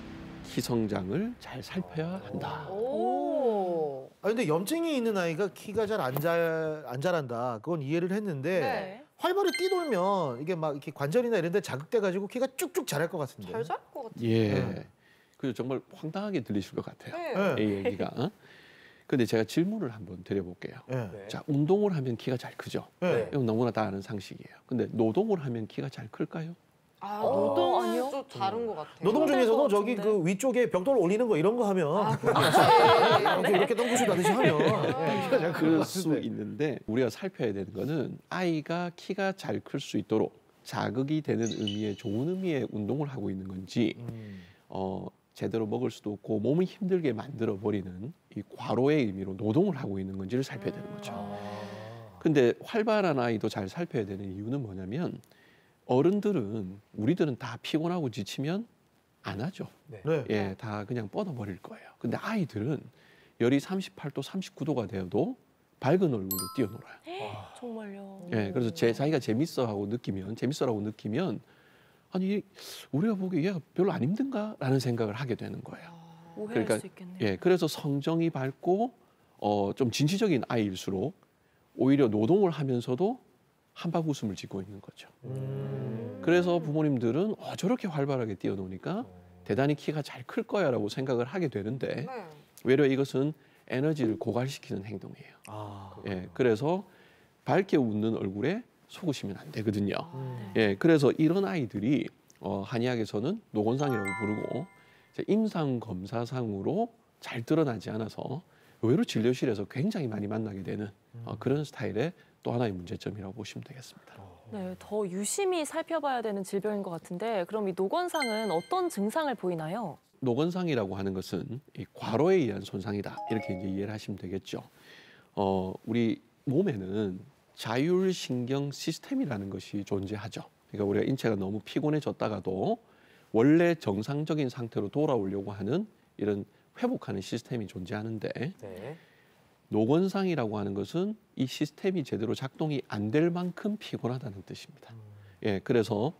Speaker 3: 키 성장을 잘 살펴야 한다.
Speaker 7: 오.
Speaker 6: 아 근데 염증이 있는 아이가 키가 잘 안 자란다. 그건 이해를 했는데
Speaker 5: 네.
Speaker 6: 활발히 뛰놀면 이게 막 이렇게 관절이나 이런 데 자극돼 가지고 키가 쭉쭉 자랄 것 같은데.
Speaker 7: 잘 잘 것 같아요.
Speaker 3: 예.
Speaker 6: 네.
Speaker 3: 그 정말 황당하게 들리실 것 같아요.
Speaker 7: 네.
Speaker 3: 이 얘기가. 근데 제가 질문을 한번 드려볼게요.
Speaker 6: 네.
Speaker 4: 네.
Speaker 3: 자, 운동을 하면 키가 잘 크죠.
Speaker 6: 네.
Speaker 3: 이건 너무나 다 아는 상식이에요. 근데 노동을 하면 키가 잘 클까요?
Speaker 7: 아,
Speaker 5: 노동은
Speaker 7: 노동은 좀 다른 것 같아요.
Speaker 6: 노동
Speaker 5: 힘들
Speaker 6: 중에서도
Speaker 5: 것
Speaker 6: 저기
Speaker 5: 같은데.
Speaker 6: 그 위쪽에 벽돌 올리는 거 이런 거 하면 이렇게 덩크슛 하듯이 하면 키가 잘 클
Speaker 3: 그럴
Speaker 6: 것
Speaker 3: 수
Speaker 6: 같은데.
Speaker 3: 있는데 우리가 살펴야 되는 거는 아이가 키가 잘 클 수 있도록 자극이 되는 의미의 좋은 의미의 운동을 하고 있는 건지 제대로 먹을 수도 없고 몸을 힘들게 만들어 버리는 이 과로의 의미로 노동을 하고 있는 건지를 살펴야 되는 거죠. 근데 활발한 아이도 잘 살펴야 되는 이유는 뭐냐면 어른들은 우리들은 다 피곤하고 지치면 안 하죠.
Speaker 4: 네.
Speaker 6: 네.
Speaker 3: 예, 다 그냥 뻗어버릴 거예요. 근데 아이들은 열이 38도, 39도가 되어도 밝은 얼굴로 뛰어놀아요.
Speaker 5: 정말요.
Speaker 3: 예, 그래서 자기가 재밌어라고 느끼면 아니 우리가 보기에 얘가 별로 안 힘든가라는 생각을 하게 되는 거예요.
Speaker 5: 오해할
Speaker 3: 그러니까,
Speaker 5: 수 있겠네요.
Speaker 3: 예, 그래서 성정이 밝고 좀 진취적인 아이일수록 오히려 노동을 하면서도 한박 웃음을 짓고 있는 거죠. 그래서 부모님들은 저렇게 활발하게 뛰어노니까 대단히 키가 잘 클 거야라고 생각을 하게 되는데
Speaker 7: 네.
Speaker 3: 외려 이것은 에너지를 고갈시키는 행동이에요.
Speaker 4: 아,
Speaker 3: 예, 그래서 밝게 웃는 얼굴에 속으시면 안 되거든요.
Speaker 7: 아,
Speaker 3: 예, 그래서 이런 아이들이 한의학에서는 노곤상이라고 부르고 이제 임상 검사상으로 잘 드러나지 않아서 의외로 진료실에서 굉장히 많이 만나게 되는 그런 스타일의 또 하나의 문제점이라고 보시면 되겠습니다.
Speaker 5: 네, 더 유심히 살펴봐야 되는 질병인 것 같은데 그럼 이 노곤상은 어떤 증상을 보이나요?
Speaker 3: 노곤상이라고 하는 것은 이 과로에 의한 손상이다 이렇게 이제 이해를 하시면 되겠죠. 우리 몸에는 자율신경 시스템이라는 것이 존재하죠. 그러니까 우리가 인체가 너무 피곤해졌다가도 원래 정상적인 상태로 돌아오려고 하는 이런 회복하는 시스템이 존재하는데
Speaker 4: 네.
Speaker 3: 노곤상이라고 하는 것은 이 시스템이 제대로 작동이 안 될 만큼 피곤하다는 뜻입니다. 예, 그래서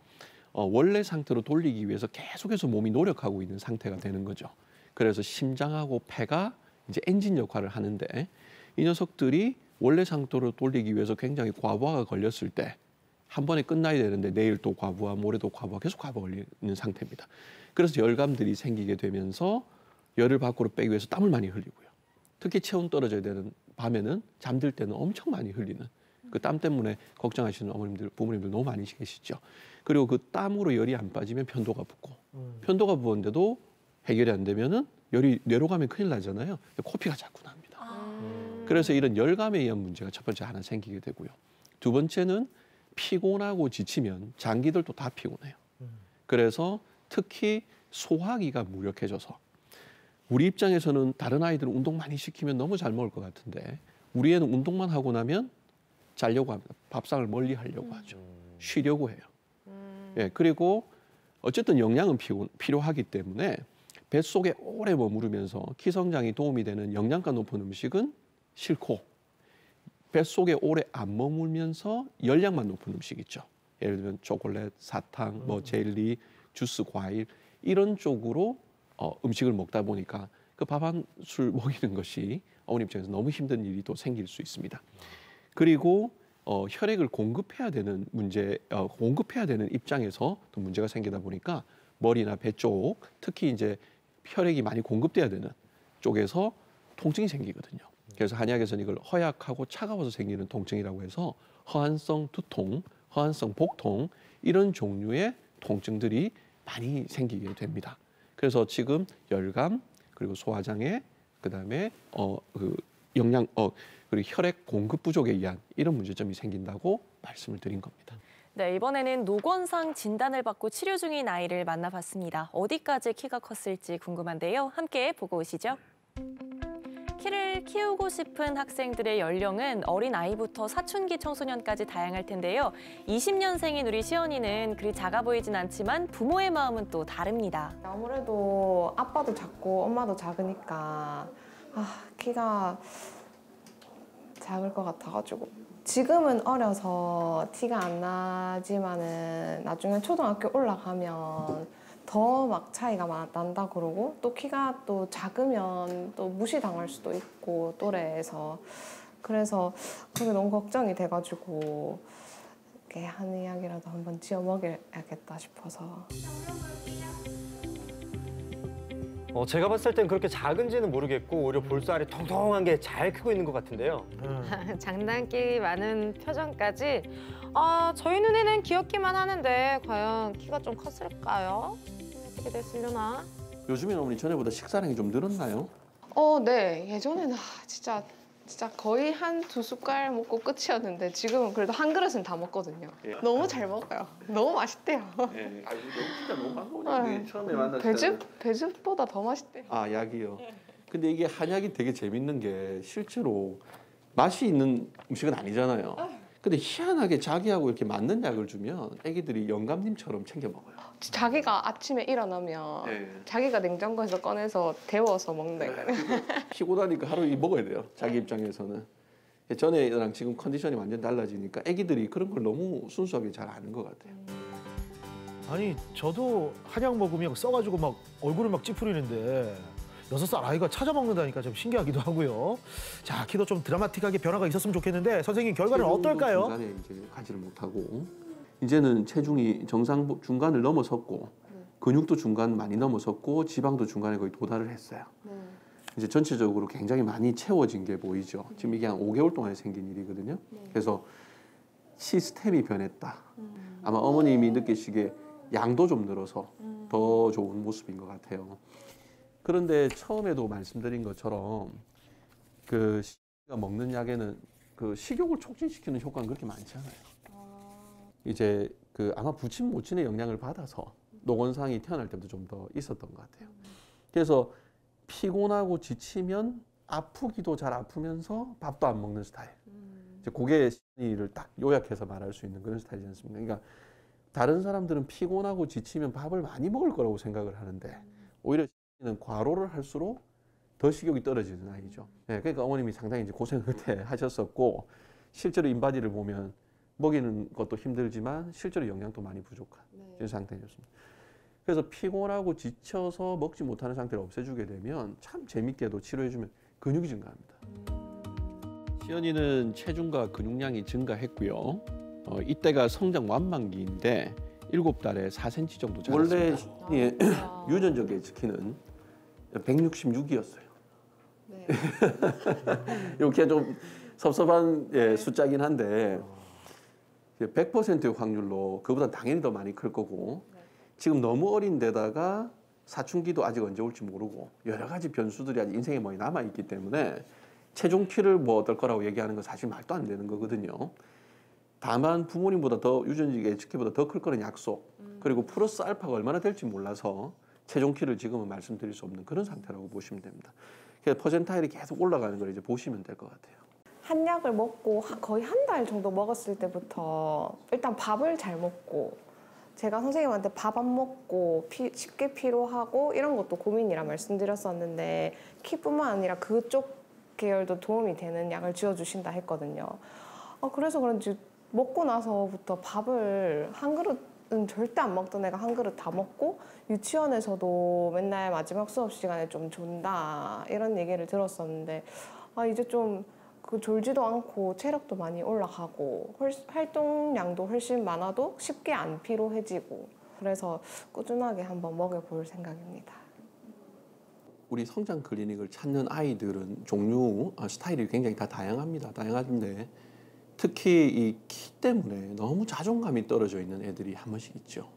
Speaker 3: 원래 상태로 돌리기 위해서 계속해서 몸이 노력하고 있는 상태가 되는 거죠. 그래서 심장하고 폐가 이제 엔진 역할을 하는데 이 녀석들이 원래 상태로 돌리기 위해서 굉장히 과부하가 걸렸을 때 한 번에 끝나야 되는데 내일 또 과부하, 모레도 과부하, 계속 과부하 걸리는 상태입니다. 그래서 열감들이 생기게 되면서 열을 밖으로 빼기 위해서 땀을 많이 흘리고요. 특히 체온 떨어져야 되는 밤에는 잠들 때는 엄청 많이 흘리는 그 땀 때문에 걱정하시는 어머님들, 부모님들 너무 많이 계시죠. 그리고 그 땀으로 열이 안 빠지면 편도가 붓고 편도가 부었는데도 해결이 안 되면은 열이 뇌로 가면 큰일 나잖아요. 코피가 자꾸 납니다. 그래서 이런 열감에 의한 문제가 첫 번째 하나 생기게 되고요. 두 번째는 피곤하고 지치면 장기들도 다 피곤해요. 그래서 특히 소화기가 무력해져서 우리 입장에서는 다른 아이들은 운동 많이 시키면 너무 잘 먹을 것 같은데 우리 애는 운동만 하고 나면 자려고 합니다. 밥상을 멀리 하려고 하죠. 쉬려고 해요. 예, 그리고 어쨌든 영양은 필요하기 때문에 뱃속에 오래 머무르면서 키 성장에 도움이 되는 영양가 높은 음식은 싫고 뱃속에 오래 안 머물면서 열량만 높은 음식 있죠. 예를 들면 초콜릿, 사탕, 뭐 젤리, 주스, 과일 이런 쪽으로 음식을 먹다 보니까 그 밥 한 술 먹이는 것이 어머니 입장에서 너무 힘든 일이 또 생길 수 있습니다. 그리고 혈액을 공급해야 되는 공급해야 되는 입장에서 또 문제가 생기다 보니까 머리나 배 쪽, 특히 이제 혈액이 많이 공급돼야 되는 쪽에서 통증이 생기거든요. 그래서 한의학에서는 이걸 허약하고 차가워서 생기는 통증이라고 해서 허한성 두통, 허한성 복통 이런 종류의 통증들이 많이 생기게 됩니다. 그래서 지금 열감 그리고 소화장애 그다음에 그리고 혈액 공급 부족에 의한 이런 문제점이 생긴다고 말씀을 드린 겁니다.
Speaker 5: 네, 이번에는 노곤상 진단을 받고 치료 중인 아이를 만나봤습니다. 어디까지 키가 컸을지 궁금한데요. 함께 보고 오시죠. 키를 키우고 싶은 학생들의 연령은 어린 아이부터 사춘기 청소년까지 다양할 텐데요. 20년생인 우리 시연이는 그리 작아 보이진 않지만 부모의 마음은 또 다릅니다.
Speaker 10: 아무래도 아빠도 작고 엄마도 작으니까 키가 작을 것 같아가지고 지금은 어려서 티가 안 나지만은 나중에 초등학교 올라가면 더 막 차이가 난다 그러고 또 키가 또 작으면 또 무시당할 수도 있고 또래에서 그래서 그게 너무 걱정이 돼가지고 이렇게 한의학이라도 한번 지어 먹여야겠다 싶어서.
Speaker 4: 제가 봤을 땐 그렇게 작은지는 모르겠고 오히려 볼살이 통통한 게 잘 크고 있는 것 같은데요.
Speaker 7: 장난기 많은 표정까지. 저희 눈에는 귀엽기만 하는데 과연 키가 좀 컸을까요? 어떻게 됐으려나?
Speaker 3: 요즘에는 어머니 전에보다 식사량이 좀 늘었나요?
Speaker 10: 네. 예전에는 진짜 거의 한 2숟갈 먹고 끝이었는데 지금은 그래도 한 그릇은 다 먹거든요. 너무 잘 먹어요. 너무 맛있대요.
Speaker 3: 예, 진짜 너무 반가워요. 처음에 만났을 때는
Speaker 10: 배즙보다 더 맛있대요.
Speaker 3: 아, 약이요. 근데 이게 한약이 되게 재밌는 게 실제로 맛이 있는 음식은 아니잖아요. 근데 희한하게 자기하고 이렇게 맞는 약을 주면 애기들이 영감님처럼 챙겨 먹어요.
Speaker 10: 자기가 아침에 일어나면
Speaker 3: 네.
Speaker 10: 자기가 냉장고에서 꺼내서 데워서 먹는다.
Speaker 3: 피곤하니까 하루 먹어야 돼요. 자기 입장에서는. 전에랑 지금 컨디션이 완전 달라지니까 애기들이 그런 걸 너무 순수하게 잘 아는 것 같아요.
Speaker 6: 아니 저도 한약 먹으면 써가지고 막 얼굴을 막 찌푸리는데 6살 아이가 찾아 먹는다니까 좀 신기하기도 하고요. 자, 키도 좀 드라마틱하게 변화가 있었으면 좋겠는데 선생님 결과는 어떨까요?
Speaker 3: 중간에 이제 가지를 못하고 이제는 체중이 정상 중간을 넘어섰고 근육도 중간 많이 넘어섰고 지방도 중간에 거의 도달을 했어요. 이제 전체적으로 굉장히 많이 채워진 게 보이죠. 지금 이게 한 5개월 동안에 생긴 일이거든요. 그래서 시스템이 변했다. 아마 어머님이 느끼시기에 양도 좀 늘어서 더 좋은 모습인 것 같아요. 그런데 처음에도 말씀드린 것처럼 그 시가 먹는 약에는 그 식욕을 촉진시키는 효과는 그렇게 많지 않아요. 이제 그 아마 부친 모친의 영향을 받아서 노곤상이 태어날 때도 좀 더 있었던 것 같아요. 그래서 피곤하고 지치면 아프기도 잘 아프면서 밥도 안 먹는 스타일. 이제 그게 시를 딱 요약해서 말할 수 있는 그런 스타일이지 않습니까? 그러니까 다른 사람들은 피곤하고 지치면 밥을 많이 먹을 거라고 생각을 하는데 오히려 는 과로를 할수록 더 식욕이 떨어지는 아이죠. 네, 그러니까 어머님이 상당히 이제 고생을 그때 하셨었고 실제로 인바디를 보면 먹이는 것도 힘들지만 실제로 영양도 많이 부족한 이런 상태였습니다. 그래서 피곤하고 지쳐서 먹지 못하는 상태를 없애주게 되면 참 재밌게도 치료해주면 근육이 증가합니다. 시연이는 체중과 근육량이 증가했고요. 이때가 성장 완만기인데 7달에 4cm 정도 자랐습니다. 원래 유전적인 키는 166이었어요.
Speaker 10: 네.
Speaker 3: 이렇게 좀 섭섭한 숫자긴 한데 100%의 확률로 그보다 당연히 더 많이 클 거고 지금 너무 어린 데다가 사춘기도 아직 언제 올지 모르고 여러 가지 변수들이 아직 인생에 많이 남아있기 때문에 체중 키를 뭐 어떨 거라고 얘기하는 건 사실 말도 안 되는 거거든요. 다만 부모님보다 더 유전적 HK보다 더 클 거는 약속 그리고 플러스 알파가 얼마나 될지 몰라서 체중 키를 지금은 말씀드릴 수 없는 그런 상태라고 보시면 됩니다. 그래서 퍼센타일이 계속 올라가는 걸 이제 보시면 될 것 같아요.
Speaker 10: 한약을 먹고 거의 한 달 정도 먹었을 때부터 일단 밥을 잘 먹고 제가 선생님한테 밥 안 먹고 쉽게 피로하고 이런 것도 고민이라 말씀드렸었는데 키뿐만 아니라 그쪽 계열도 도움이 되는 약을 지어주신다 했거든요. 그래서 그런지 먹고 나서부터 밥을 한 그릇은 절대 안 먹던 애가 한 그릇 다 먹고 유치원에서도 맨날 마지막 수업 시간에 좀 존다 이런 얘기를 들었었는데 이제 좀 졸지도 않고 체력도 많이 올라가고 활동량도 훨씬 많아도 쉽게 안 피로해지고 그래서 꾸준하게 한번 먹여볼 생각입니다.
Speaker 3: 우리 성장 클리닉을 찾는 아이들은 종류, 스타일이 굉장히 다 다양합니다. 다양한데 특히 이 키 때문에 너무 자존감이 떨어져 있는 애들이 한 번씩 있죠.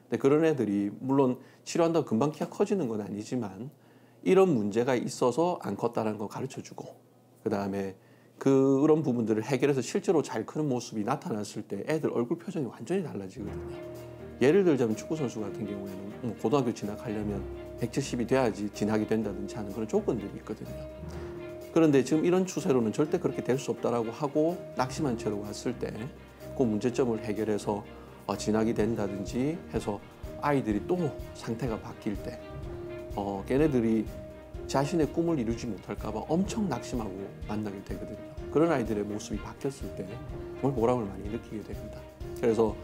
Speaker 3: 근데 그런 애들이 물론 치료한다고 금방 키가 커지는 건 아니지만 이런 문제가 있어서 안 컸다는 거 가르쳐주고 그다음에 그런 부분들을 해결해서 실제로 잘 크는 모습이 나타났을 때 애들 얼굴 표정이 완전히 달라지거든요. 예를 들자면 축구선수 같은 경우에는 고등학교 진학하려면 170이 돼야지 진학이 된다든지 하는 그런 조건들이 있거든요. 그런데 지금 이런 추세로는 절대 그렇게 될 수 없다라고 하고 낙심한 채로 왔을 때 그 문제점을 해결해서 진학이 된다든지 해서 아이들이 또 상태가 바뀔 때 걔네들이 자신의 꿈을 이루지 못할까 봐 엄청 낙심하고 만나게 되거든요. 그런 아이들의 모습이 바뀌었을 때 정말 보람을 많이 느끼게 됩니다. 그래서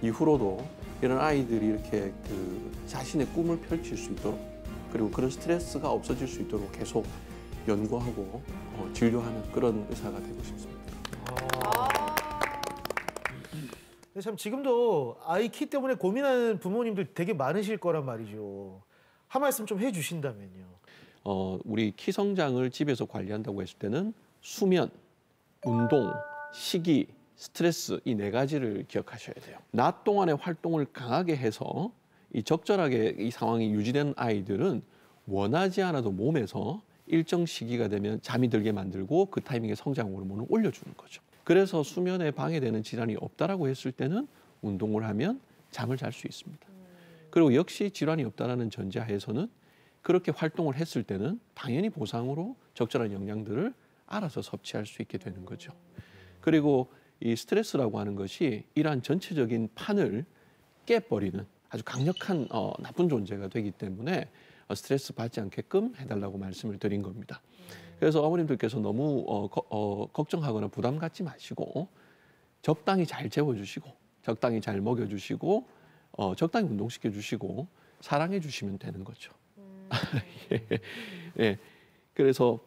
Speaker 3: 이후로도 이런 아이들이 이렇게 자신의 꿈을 펼칠 수 있도록 그리고 그런 스트레스가 없어질 수 있도록 계속 연구하고 진료하는 그런 의사가 되고 싶습니다.
Speaker 6: 참 지금도 아이 키 때문에 고민하는 부모님들 되게 많으실 거란 말이죠. 한 말씀 좀 해주신다면요.
Speaker 3: 우리 키 성장을 집에서 관리한다고 했을 때는 수면, 운동, 식이, 스트레스 이 4가지를 기억하셔야 돼요. 낮 동안에 활동을 강하게 해서 이 적절하게 이 상황이 유지되는 아이들은 원하지 않아도 몸에서 일정 시기가 되면 잠이 들게 만들고 그 타이밍에 성장 호르몬을 올려주는 거죠. 그래서 수면에 방해되는 질환이 없다라고 했을 때는 운동을 하면 잠을 잘 수 있습니다. 그리고 역시 질환이 없다라는 전제하에서는 그렇게 활동을 했을 때는 당연히 보상으로 적절한 영양들을 알아서 섭취할 수 있게 되는 거죠. 그리고 이 스트레스라고 하는 것이 이러한 전체적인 판을 깨버리는 아주 강력한 나쁜 존재가 되기 때문에 스트레스 받지 않게끔 해달라고 말씀을 드린 겁니다. 그래서 어머님들께서 너무 걱정하거나 부담 갖지 마시고 적당히 잘 재워주시고 적당히 잘 먹여주시고 적당히 운동시켜주시고 사랑해주시면 되는 거죠. 예. 그래서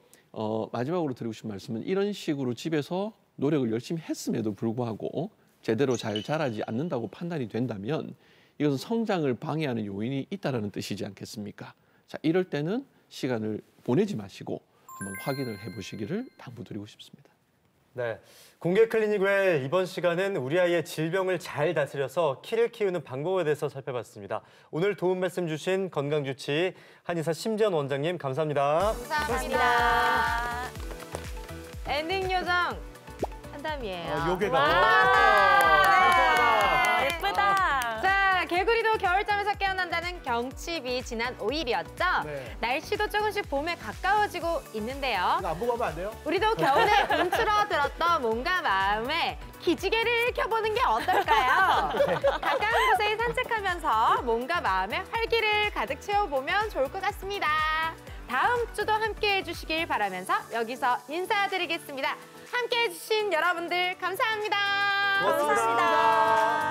Speaker 3: 마지막으로 드리고 싶은 말씀은 이런 식으로 집에서 노력을 열심히 했음에도 불구하고 제대로 잘 자라지 않는다고 판단이 된다면 이것은 성장을 방해하는 요인이 있다는 뜻이지 않겠습니까? 자, 이럴 때는 시간을 보내지 마시고 한번 확인을 해보시기를 당부드리고 싶습니다.
Speaker 4: 네, 공개 클리닉 외 이번 시간은 우리 아이의 질병을 잘 다스려서 키를 키우는 방법에 대해서 살펴봤습니다. 오늘 도움 말씀 주신 건강주치 한의사 심지연 원장님 감사합니다.
Speaker 7: 감사합니다. 엔딩 요정 한담이에요.
Speaker 6: 요괴가.
Speaker 5: 예쁘다.
Speaker 7: 자, 개구리도 겨울잠에서 깨어난다는 경칩이 지난 5일이었죠.
Speaker 6: 네.
Speaker 7: 날씨도 조금씩 봄에 가까워지고 있는데요.
Speaker 6: 이거 안 보고 하면 안 돼요?
Speaker 7: 우리도 겨울에 움츠러들었던 몸과 마음에 기지개를 켜보는 게 어떨까요? 가까운 곳에 산책하면서 몸과 마음에 활기를 가득 채워보면 좋을 것 같습니다. 다음 주도 함께해 주시길 바라면서 여기서 인사드리겠습니다. 함께해 주신 여러분들 감사합니다.
Speaker 4: 고맙습니다.